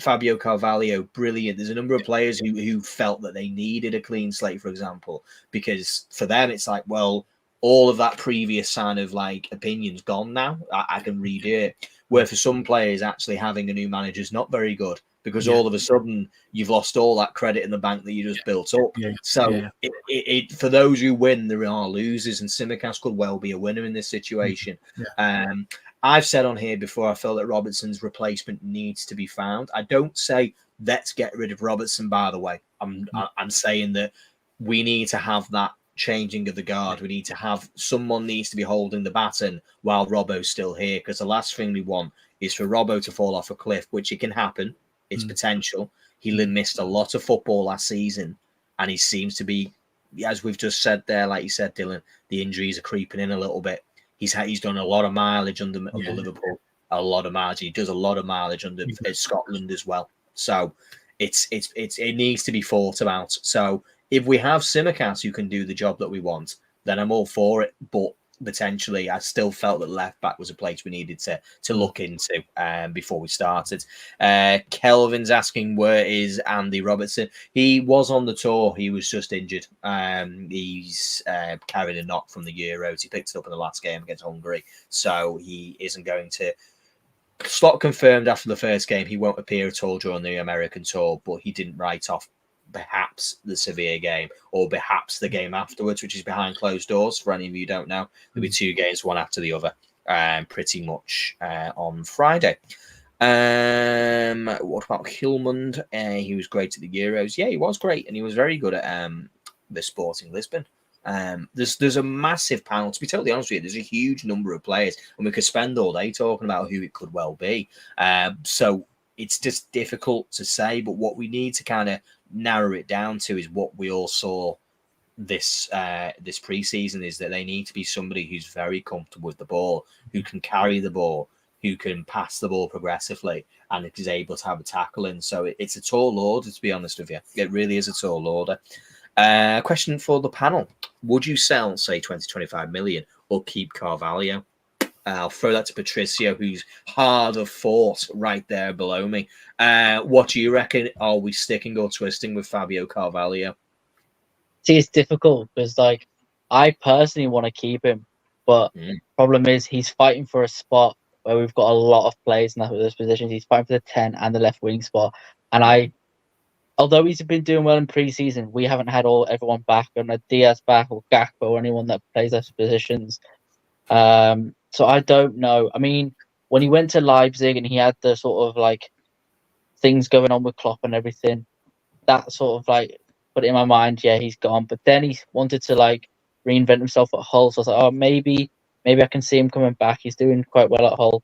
Fabio Carvalho, brilliant. There's a number of players who felt that they needed a clean slate, for example, because for them, it's like, well, all of that previous sign of opinion's gone now. I can redo it. Where for some players, actually having a new manager is not very good, because all of a sudden you've lost all that credit in the bank that you just built up. So for those who win, there are losers, and Tsimikas could well be a winner in this situation. I've said on here before, I feel that Robertson's replacement needs to be found. I don't say let's get rid of Robertson, by the way. I'm saying that we need to have that changing of the guard. We need to have someone needs to be holding the baton while Robbo's still here, because the last thing we want is for Robbo to fall off a cliff, which it can happen. It's potential. He missed a lot of football last season, and he seems to be, as we've just said there, like you said, Dylan, the injuries are creeping in a little bit. He's done a lot of mileage under Liverpool, a lot of mileage. He does a lot of mileage under Scotland as well. So it needs to be thought about. So if we have Tsimikas who can do the job that we want, then I'm all for it. But potentially, I still felt that left back was a place we needed to look into before we started. Kelvin's asking, where is Andy Robertson? He was on the tour. He was just injured. He's carried a knock from the Euros. He picked it up in the last game against Hungary. So he isn't going to... Slot confirmed after the first game. He won't appear at all during the American tour, but he didn't write off perhaps the Sevilla game or perhaps the game afterwards, which is behind closed doors. For any of you who don't know, there'll be two games, one after the other, pretty much on Friday. What about Hillmund? He was great at the Euros. Yeah, he was great, and he was very good at the Sporting Lisbon. There's a massive panel. To be totally honest with you, there's a huge number of players, and we could spend all day talking about who it could well be. So it's just difficult to say, but what we need to kind of narrow it down to is what we all saw this preseason, is that they need to be somebody who's very comfortable with the ball, who can carry the ball, who can pass the ball progressively, and is able to have a tackle in. So it's a tall order, to be honest with you. It really is a tall order. Question for the panel. Would you sell, say, 20-25 million or keep Carvalho? I'll throw that to Patricio, who's hard of fought right there below me. What do you reckon? Are we sticking or twisting with Fabio Carvalho? See, it's difficult because, like, I personally want to keep him, but problem is he's fighting for a spot where we've got a lot of players in those positions. He's fighting for the 10 and the left wing spot, and although he's been doing well in pre-season, we haven't had everyone back, and a Diaz back or Gakpo or anyone that plays those positions. So I don't know. I mean, when he went to Leipzig and he had the sort of like things going on with Klopp and everything, that sort of like put it in my mind, yeah, he's gone. But then he wanted to like reinvent himself at Hull. So I was like, oh, maybe I can see him coming back. He's doing quite well at Hull.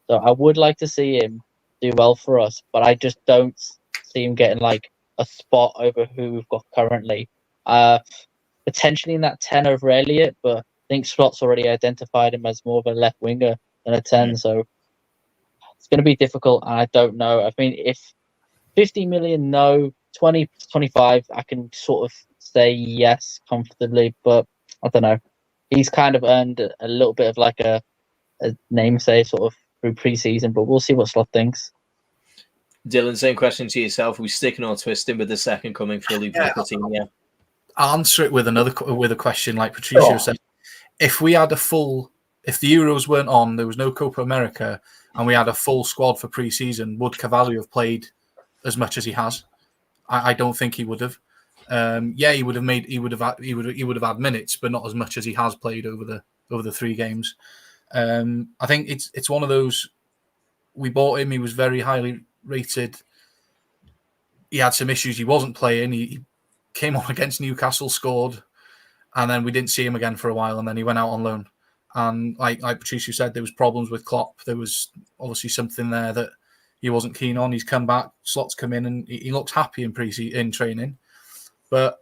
So I would like to see him do well for us, but I just don't see him getting like a spot over who we've got currently. Potentially in that 10 over Elliott, but I think Slot's already identified him as more of a left winger than a 10. So it's going to be difficult, and I don't know. I mean, if 50 million, no. 20, 25, I can sort of say yes comfortably, but I don't know. He's kind of earned a little bit of like a namesake sort of through pre-season, but we'll see what Slot thinks. Dylan, same question to yourself. Are we sticking or twisting with the second coming for Liverpool team? Yeah. I'll answer it with a question like Patricio said. If the Euros weren't on, there was no Copa America, and we had a full squad for pre-season, would Carvalho have played as much as he has? I don't think he would have. He would have had minutes, but not as much as he has played over the 3 games. I think it's one of those. We bought him. He was very highly rated. He had some issues. He wasn't playing. He came on against Newcastle, scored, and then we didn't see him again for a while. And then he went out on loan. And like Patricio said, there was problems with Klopp. There was obviously something there that he wasn't keen on. He's come back. Slot's come in, and he looks happy in training. But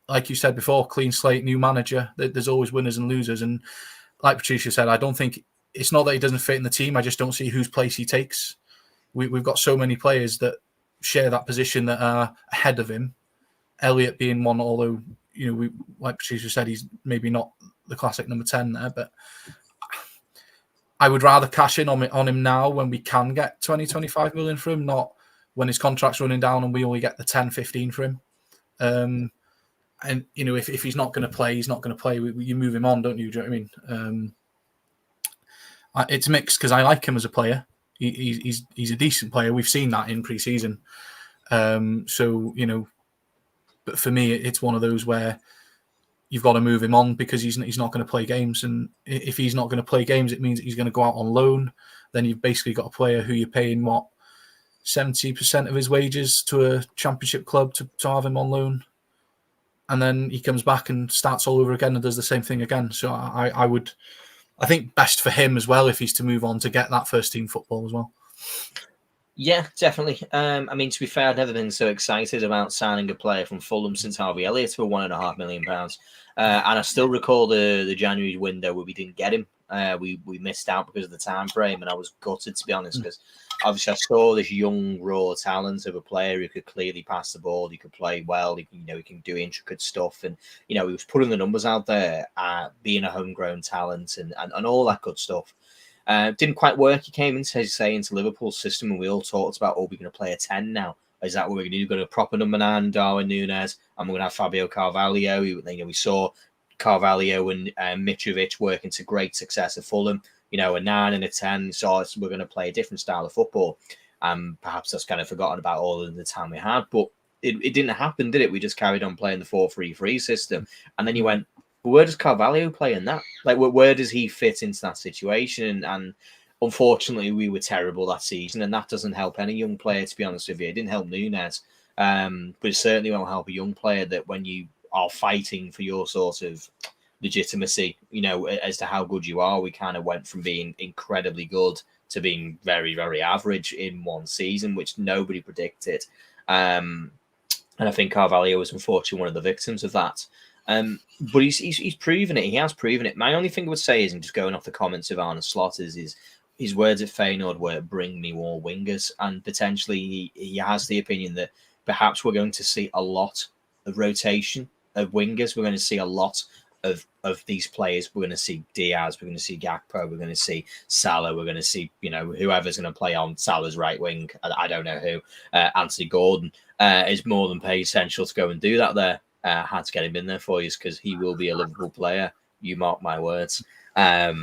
like you said before, clean slate, new manager. There's always winners and losers. And like Patricia said, I don't think it's not that he doesn't fit in the team. I just don't see whose place he takes. We've got so many players that share that position that are ahead of him. Elliott being one, although like Patricia said, he's maybe not the classic number 10 there, but I would rather cash in on him now when we can get 20-25 million for him, not when his contract's running down and we only get the 10-15 for him. And if he's not going to play, he's not going to play. You move him on, don't you? Do you know what I mean? It's mixed because I like him as a player. He's a decent player. We've seen that in pre-season. But for me, it's one of those where you've got to move him on because he's not going to play games. And if he's not going to play games, it means that he's going to go out on loan. Then you've basically got a player who you're paying, 70% of his wages to a championship club to have him on loan. And then he comes back and starts all over again and does the same thing again. So I think best for him as well, if he's to move on, to get that first team football as well. Yeah, definitely. I mean, to be fair, I've never been so excited about signing a player from Fulham since Harvey Elliott for £1.5 million. And I still recall the January window where we didn't get him. We missed out because of the time frame, and I was gutted, to be honest, because obviously I saw this young, raw talent of a player who could clearly pass the ball, he could play well, he can do intricate stuff, and he was putting the numbers out there, being a homegrown talent and all that good stuff. Didn't quite work. He came into Liverpool's system, and we all talked about, we're going to play a 10 now. Is that what we're going to do? We're going to prop a number 9, Darwin Núñez, and we're going to have Fabio Carvalho. We saw Carvalho and Mitrovic working to great success at Fulham. A 9 and a 10. So we're going to play a different style of football. Perhaps that's kind of forgotten about all of the time we had, but it didn't happen, did it? We just carried on playing the 4-3-3 system, and then you went, well, where does Carvalho play in that? Like, where does he fit into that situation? And unfortunately, we were terrible that season, and that doesn't help any young player, to be honest with you. It didn't help Núñez, but it certainly won't help a young player that when you are fighting for your sort of legitimacy, as to how good you are, we kind of went from being incredibly good to being very, very average in one season, which nobody predicted. And I think Carvalho was unfortunately one of the victims of that. But he's proven it. He has proven it. My only thing I would say is, and just going off the comments of Arne Slot, is his words at Feyenoord were "bring me more wingers," and potentially he has the opinion that perhaps we're going to see a lot of rotation of wingers. We're going to see a lot of these players. We're going to see Diaz. We're going to see Gakpo. We're going to see Salah. We're going to see whoever's going to play on Salah's right wing. I don't know who. Anthony Gordon is more than paid essential to go and do that there. Had to get him in there for you because he will be a Liverpool player. You mark my words. But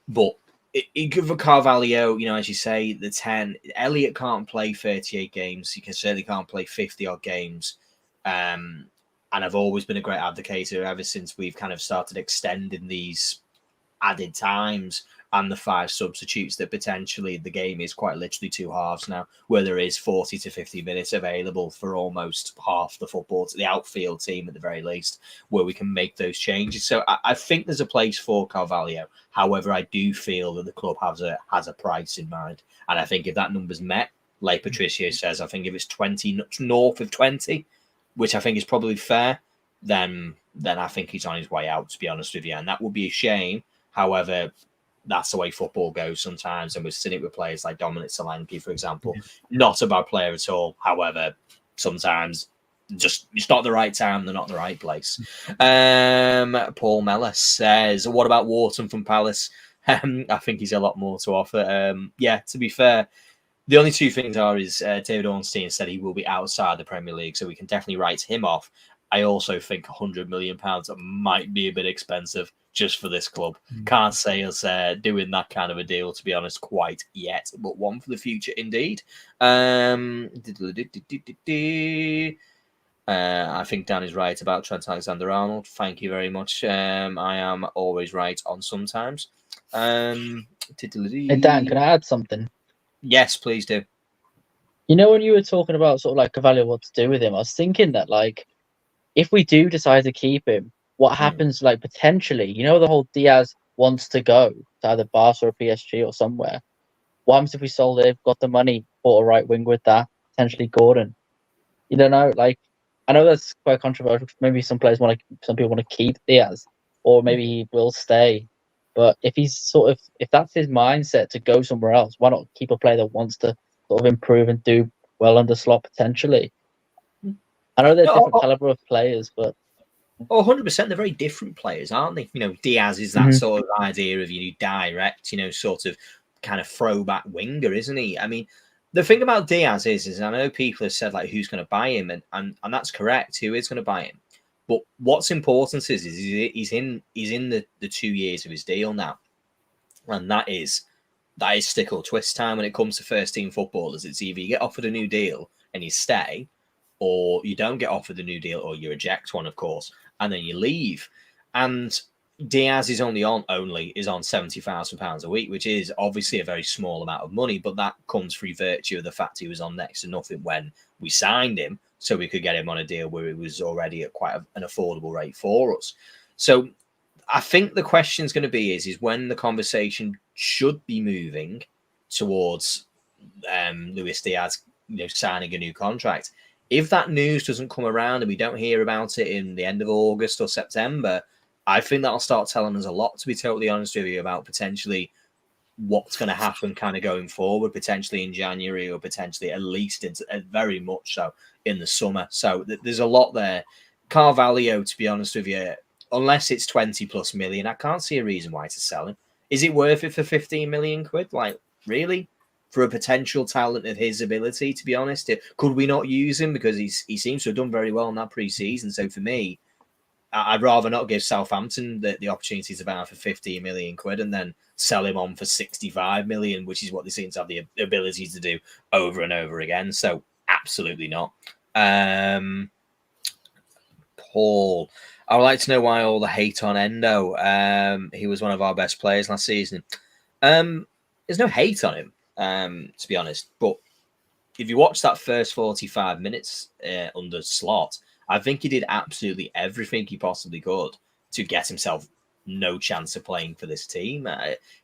for Carvalho, as you say, the 10, Elliott can't play 38 games. He certainly can't play 50 odd games. And I've always been a great advocate ever since we've kind of started extending these added times and the 5 substitutes, that potentially the game is quite literally 2 halves now, where there is 40 to 50 minutes available for almost half the football, to the outfield team at the very least, where we can make those changes. So I think there's a place for Carvalho. However, I do feel that the club has a price in mind. And I think if that number's met, like Patricio says, I think if it's 20, north of 20, which I think is probably fair, then I think he's on his way out, to be honest with you. And that would be a shame. However, that's the way football goes sometimes. And we've seen it with players like Dominic Solanke, for example. Not a bad player at all. However, sometimes just it's not the right time, they're not the right place. Paul Mellis says, what about Wharton from Palace? I think he's a lot more to offer. Yeah, to be fair, the only 2 things is David Ornstein said he will be outside the Premier League, so we can definitely write him off. I also think £100 million might be a bit expensive just for this club. Can't say us doing that kind of a deal, to be honest, quite yet, but one for the future indeed. I think Dan is right about Trent Alexander-Arnold. Thank you very much. I am always right on sometimes. Hey Dan, can I add something? Yes, please do. When you were talking about sort of like Carvalho, what to do with him, I was thinking that if we do decide to keep him, what happens potentially, the whole Diaz wants to go to either Barca or PSG or somewhere. What happens if we sold it, got the money, bought a right wing with that, potentially Gordon? You don't know, I know that's quite controversial. Maybe some people want to keep Diaz, or maybe he will stay. But if that's his mindset to go somewhere else, why not keep a player that wants to sort of improve and do well under Slot potentially? I know they're different caliber of players, but 100%, they're very different players, aren't they? Diaz is that sort of idea of direct, sort of kind of throwback winger, isn't he? I mean, the thing about Diaz is I know people have said who's going to buy him, and that's correct. Who is going to buy him? But what's important is he's in the 2 years of his deal now, and that is stick or twist time when it comes to first team footballers. It's either you get offered a new deal and you stay, or you don't get offered the new deal, or you reject one, of course, and then you leave. And Diaz is on £70,000 a week, which is obviously a very small amount of money, but that comes through virtue of the fact he was on next to nothing when we signed him, so we could get him on a deal where he was already at quite an affordable rate for us. So I think the question is going to be is when the conversation should be moving towards Luis Diaz, signing a new contract. If that news doesn't come around and we don't hear about it in the end of August or September, I think that'll start telling us a lot, to be totally honest with you, about potentially what's going to happen kind of going forward, potentially in January or potentially at least very much so in the summer. So there's a lot there. Carvalho, to be honest with you, unless it's 20 plus million, I can't see a reason why to sell him. Is it worth it for 15 million quid? Really? For a potential talent of his ability, to be honest, could we not use him? Because he seems to have done very well in that pre-season. So for me, I'd rather not give Southampton the opportunity to buy for 15 million quid and then sell him on for 65 million, which is what they seem to have the ability to do over and over again. So absolutely not. Paul, I would like to know why all the hate on Endo. He was one of our best players last season. There's no hate on him, to be honest. But if you watch that first 45 minutes under Slot, I think he did absolutely everything he possibly could to get himself no chance of playing for this team.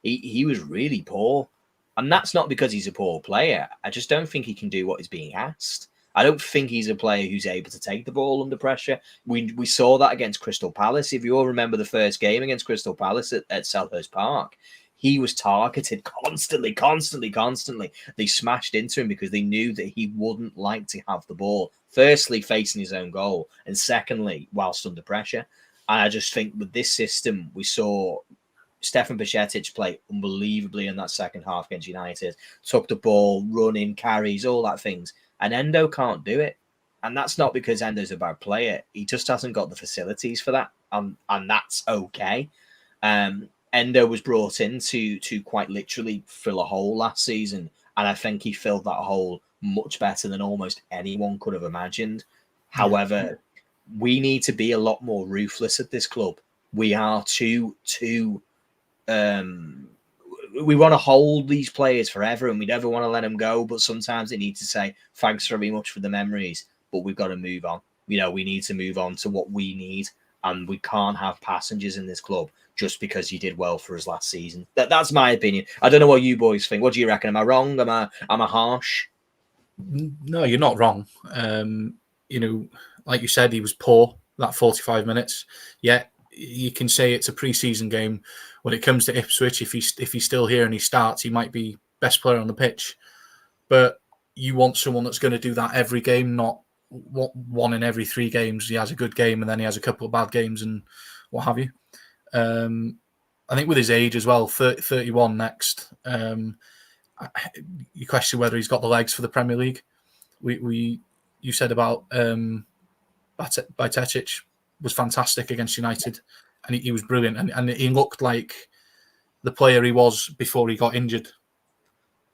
He was really poor. And that's not because he's a poor player. I just don't think he can do what is being asked. I don't think he's a player who's able to take the ball under pressure. We saw that against Crystal Palace. If you all remember the first game against Crystal Palace at Selhurst Park, he was targeted constantly. They smashed into him because they knew that he wouldn't like to have the ball. Firstly, facing his own goal, and secondly, whilst under pressure. And I just think with this system, we saw Stefan Bajcetic play unbelievably in that second half against United. Took the ball, running, carries, all that things. And Endo can't do it. And that's not because Endo's a bad player. He just hasn't got the facilities for that. And that's okay. Endo was brought in to quite literally fill a hole last season. And I think he filled that hole much better than almost anyone could have imagined. However, we need to be a lot more ruthless at this club. We are too we want to hold these players forever and we never want to let them go, but sometimes they need to say thanks very much for the memories, but we've got to move on. We need to move on to what we need, and we can't have passengers in this club just because you did well for us last season. That's my opinion. I don't know what you boys think. What do you reckon? Am I wrong? Am I harsh? No, you're not wrong. Like you said, he was poor that 45 minutes. Yeah, you can say it's a pre-season game. When it comes to Ipswich, if he's still here and he starts, he might be best player on the pitch. But you want someone that's going to do that every game, not one in every 3 games. He has a good game and then he has a couple of bad games and what have you. I think with his age as well, 31 next, you question whether he's got the legs for the Premier League. You said about Bajcetic was fantastic against United, and he was brilliant, and he looked like the player he was before he got injured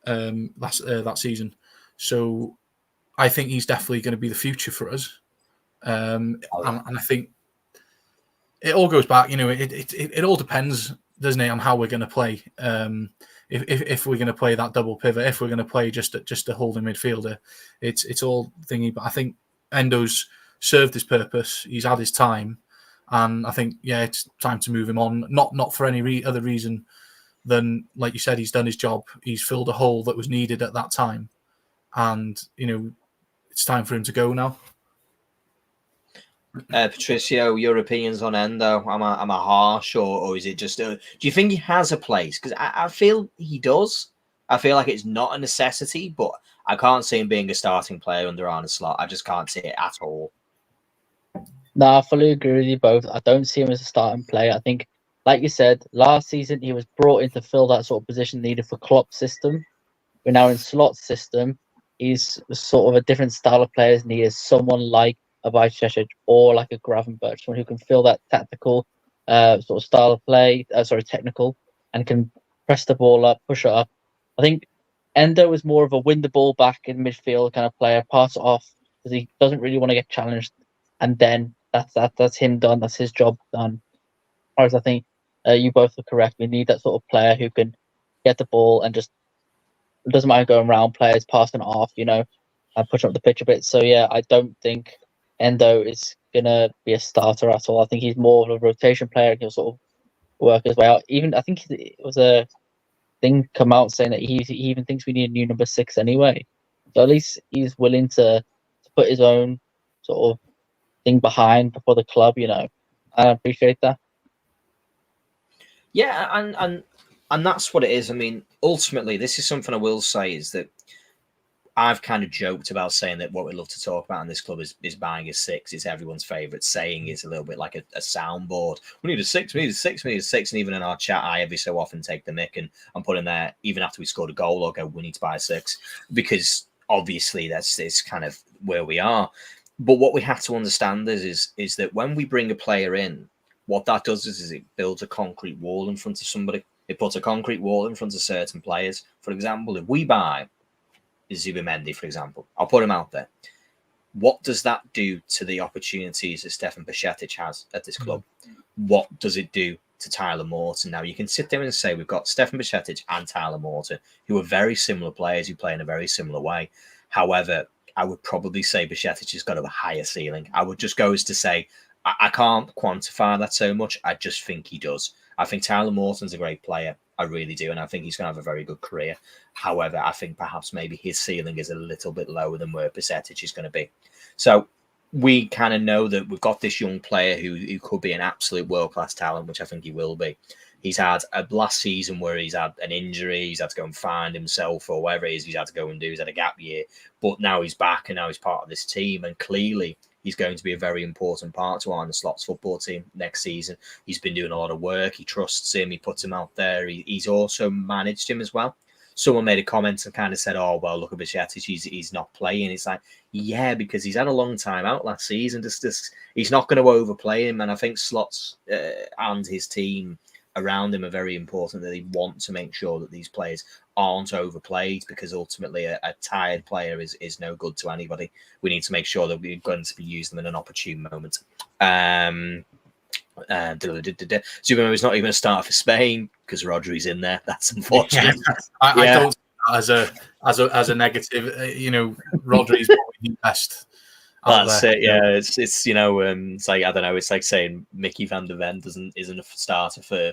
that season. So I think he's definitely going to be the future for us, and I think it all goes back. It all depends, doesn't it, on how we're going to play. If we're going to play that double pivot, if we're going to play just a holding midfielder, it's all thingy. But I think Endo's served his purpose. He's had his time, and I think it's time to move him on. Not for any other reason than, like you said, he's done his job. He's filled a hole that was needed at that time, and it's time for him to go now. Patricio, your opinions on Endo? Am I harsh, or is it just? Do you think he has a place? Because I feel he does. I feel like it's not a necessity, but I can't see him being a starting player under Arne Slot. I just can't see it at all. No, I fully agree with you both. I don't see him as a starting player. I think, like you said, last season he was brought in to fill that sort of position needed for Klopp's system. We're now in Slot's system. He's sort of a different style of players needed. Someone like a Bajcetic or like a Gravenberch, someone who can fill that tactical sort of style of play, technical, and can press the ball up, push it up. I think Endo is more of a win the ball back in midfield kind of player, pass it off, because he doesn't really want to get challenged, and then that's him done. That's his job done. Whereas I think you both are correct. We need that sort of player who can get the ball and just doesn't mind going around players, passing it off, and pushing up the pitch a bit. So yeah, I don't think Endo is gonna be a starter at all. I think he's more of a rotation player and he'll sort of work his way out. Even I think it was a thing come out saying that he even thinks we need a new number 6 anyway. So at least he's willing to put his own sort of thing behind before the club, I appreciate that. Yeah, and that's what it is. I mean, ultimately, this is something I will say is that I've kind of joked about saying that what we love to talk about in this club is buying a 6. It's everyone's favourite saying. It's a little bit like a soundboard. We need a 6, we need a 6, we need a 6. And even in our chat, I every so often take the mic and put in there, even after we scored a goal, or go, we need to buy a 6. Because obviously that's kind of where we are. But what we have to understand is that when we bring a player in, what that does is it builds a concrete wall in front of somebody. It puts a concrete wall in front of certain players. For example, if we buy Zubimendi, for example, I'll put him out there. What does that do to the opportunities that Stefan Bajcetic has at this club? What does it do to Tyler Morton? Now, you can sit there and say we've got Stefan Bajcetic and Tyler Morton, who are very similar players who play in a very similar way. However, I would probably say Bajcetic has got a higher ceiling. I would just go as to say, I can't quantify that so much. I just think he does. I think Tyler Morton's a great player. I really do. And I think he's going to have a very good career. However, I think perhaps maybe his ceiling is a little bit lower than where percentage is going to be. So we kind of know that we've got this young player who could be an absolute world-class talent, which I think he will be. He's had a last season where he's had an injury, he's had to go and find himself or whatever it is he's had to go and do. He's had a gap year, but now he's back and now he's part of this team. And clearly he's going to be a very important part to Arne Slot's football team next season. He's been doing a lot of work. He trusts him. He puts him out there. He's also managed him as well. Someone made a comment and kind of said, oh, well, look at Bajcetic, he's not playing. It's like, yeah, because he's had a long time out last season. He's not going to overplay him. And I think Slot's and his team around him are very important, that they want to make sure that these players aren't overplayed, because ultimately a tired player is no good to anybody. We need to make sure that we're going to be using them in an opportune moment. Zubimendi not even a starter for Spain because Rodri's in there. That's unfortunate. Yeah. I don't see that as a negative. Rodri's probably the best. That's it. Yeah, it's it's like, I don't know. It's like saying Mickey van der Ven isn't a starter for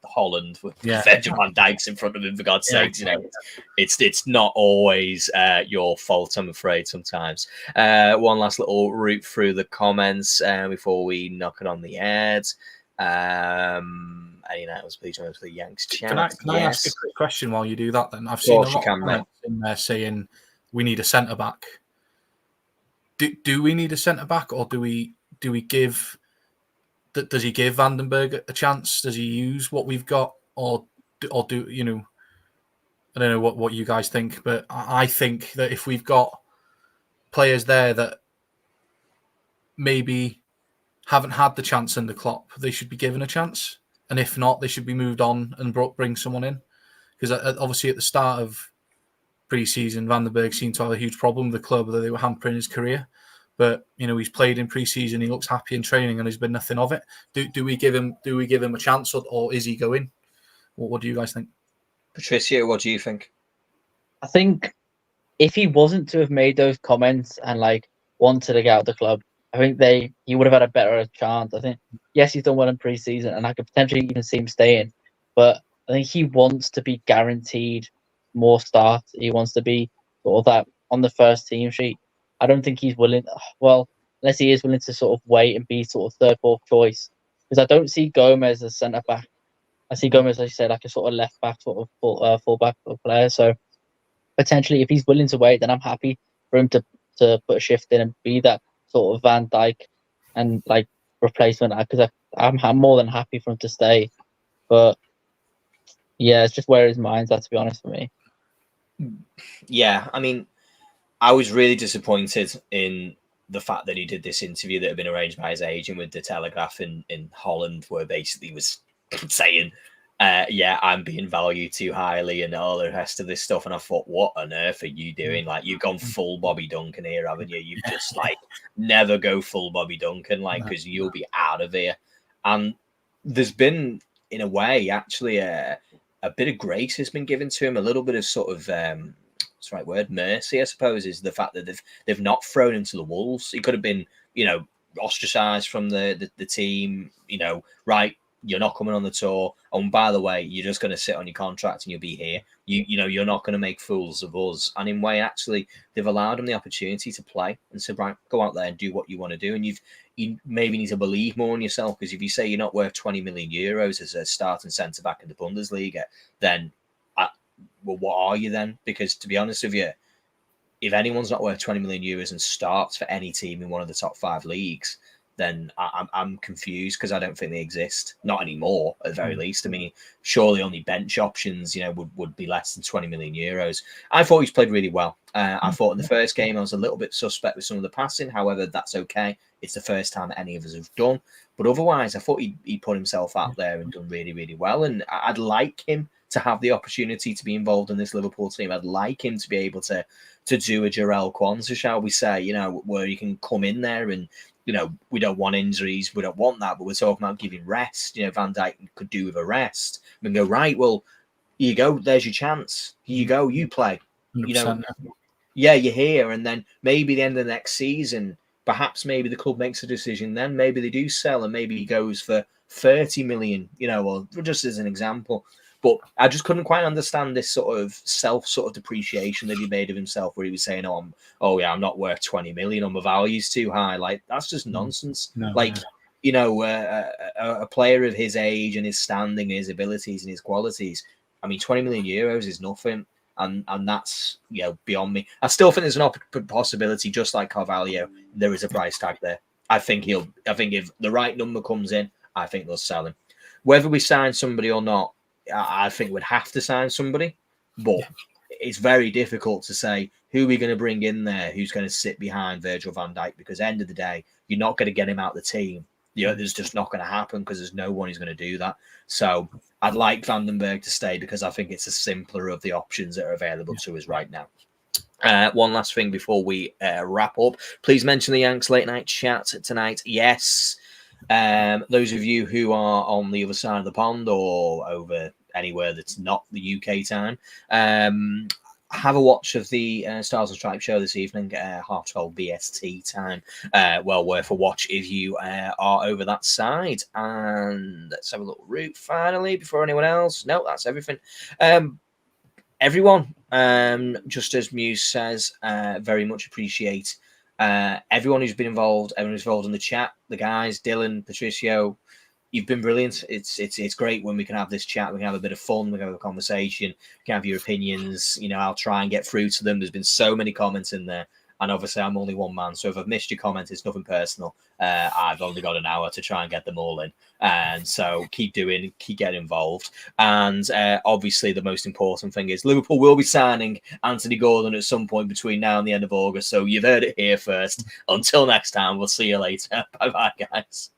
Holland with Virgil van Dijk's in front of him. For God's sake, it's not always your fault. I'm afraid sometimes. One last little route through the comments before we knock it on the head. Any night please join us for the Yanks chat. Can I ask a quick question while you do that? Then I've seen a lot of comments in there saying we need a centre back. Do we need a centre back, or do we give? Does he give Vandenberg a chance? Does he use what we've got, or do I don't know what you guys think, but I think that if we've got players there that maybe haven't had the chance in the Klopp, they should be given a chance, and if not, they should be moved on and bring someone in, because obviously at the start of pre-season, Vandenberg seemed to have a huge problem with the club, that they were hampering his career. But he's played in pre-season, he looks happy in training, and there's been nothing of it. Do we give him a chance, or is he going? What do you guys think? Patricia, what do you think? I think if he wasn't to have made those comments and wanted to get out of the club, I think he would have had a better chance. I think yes, he's done well in pre-season, and I could potentially even see him staying. But I think he wants to be guaranteed more starts. He wants to be sort of that on the first team sheet. I don't think he's willing. Well, unless he is willing to sort of wait and be sort of third, fourth choice, because I don't see Gomez as centre back. I see Gomez, as you said, like a sort of left back, sort of fullback player. So potentially, if he's willing to wait, then I'm happy for him to put a shift in and be that sort of Van Dijk and replacement. Because I'm more than happy for him to stay. But yeah, it's just where his mind's at, to be honest, for me. Yeah, I mean, I was really disappointed in the fact that he did this interview that had been arranged by his agent with the Telegraph in Holland, where basically he was saying, I'm being valued too highly and all the rest of this stuff. And I thought, what on earth are you doing? You've gone full Bobby Duncan here, haven't you? You've just never go full Bobby Duncan, because you'll be out of here. And there's been, in a way, actually a bit of grace has been given to him, a little bit of sort of what's the right word? Mercy, I suppose, is the fact that they've not thrown him to the wolves. He could have been, ostracized from the team. Right, you're not coming on the tour. And by the way, you're just going to sit on your contract and you'll be here. You're not going to make fools of us. And in a way, actually, they've allowed him the opportunity to play and said, right, go out there and do what you want to do. And you maybe need to believe more in yourself, because if you say you're not worth 20 million euros as a starting centre back in the Bundesliga, then what are you then? Because to be honest with you, if anyone's not worth 20 million euros and starts for any team in one of the top 5 leagues, then I'm confused, because I don't think they exist. Not anymore, at the very least. I mean, surely only bench options, would be less than 20 million euros. I thought he's played really well. I thought in the first game I was a little bit suspect with some of the passing. However, that's okay. It's the first time any of us have done. But otherwise, I thought he put himself out there and done really, really well. And I'd like him to have the opportunity to be involved in this Liverpool team. I'd like him to be able to do a Jarell Kwanzaa, shall we say, where he can come in there and, we don't want injuries. We don't want that, but we're talking about giving rest. Van Dijk could do with a rest. We can go, right, well, here you go. There's your chance. Here you go. You play. 100%. You're here. And then maybe the end of the next season, perhaps maybe the club makes a decision then. Maybe they do sell and maybe he goes for 30 million, you know, or just as an example. But I just couldn't quite understand this sort of depreciation that he made of himself, where he was saying, "Oh yeah, I'm not worth 20 million, or my value's too high." Like, that's just nonsense. No, like, you know, a player of his age and his standing, his abilities and his qualities. I mean, 20 million euros is nothing, and that's, you know, beyond me. I still think there's an possibility, just like Carvalho, there is a price tag there. I think if the right number comes in, I think they'll sell him. Whether we sign somebody or not, I think we'd have to sign somebody, but it's very difficult to say who we're going to bring in there, who's going to sit behind Virgil van Dijk, because at the end of the day, you're not going to get him out of the team. You know, there's just not going to happen, because there's no one who's going to do that. So I'd like Vandenberg to stay, because I think it's a simpler of the options that are available to us right now. One last thing before we wrap up. Please mention the Yanks late night chat tonight. Yes. Those of you who are on the other side of the pond or over anywhere that's not the UK time, have a watch of the Stars and Stripes show this evening, 12:30 BST time. Well worth a watch if you are over that side. And let's have a little route finally before anyone else. No, that's everything. Everyone, just as Muse says, very much appreciate everyone who's been involved, everyone who's involved in the chat, the guys, Dylan, Patricio. You've been brilliant. It's great when we can have this chat. We can have a bit of fun. We can have a conversation. We can have your opinions. You know, I'll try and get through to them. There's been so many comments in there. And obviously, I'm only one man. So if I've missed your comment, it's nothing personal. I've only got an hour to try and get them all in. And so keep getting involved. And obviously, the most important thing is Liverpool will be signing Anthony Gordon at some point between now and the end of August. So you've heard it here first. Until next time, we'll see you later. Bye-bye, guys.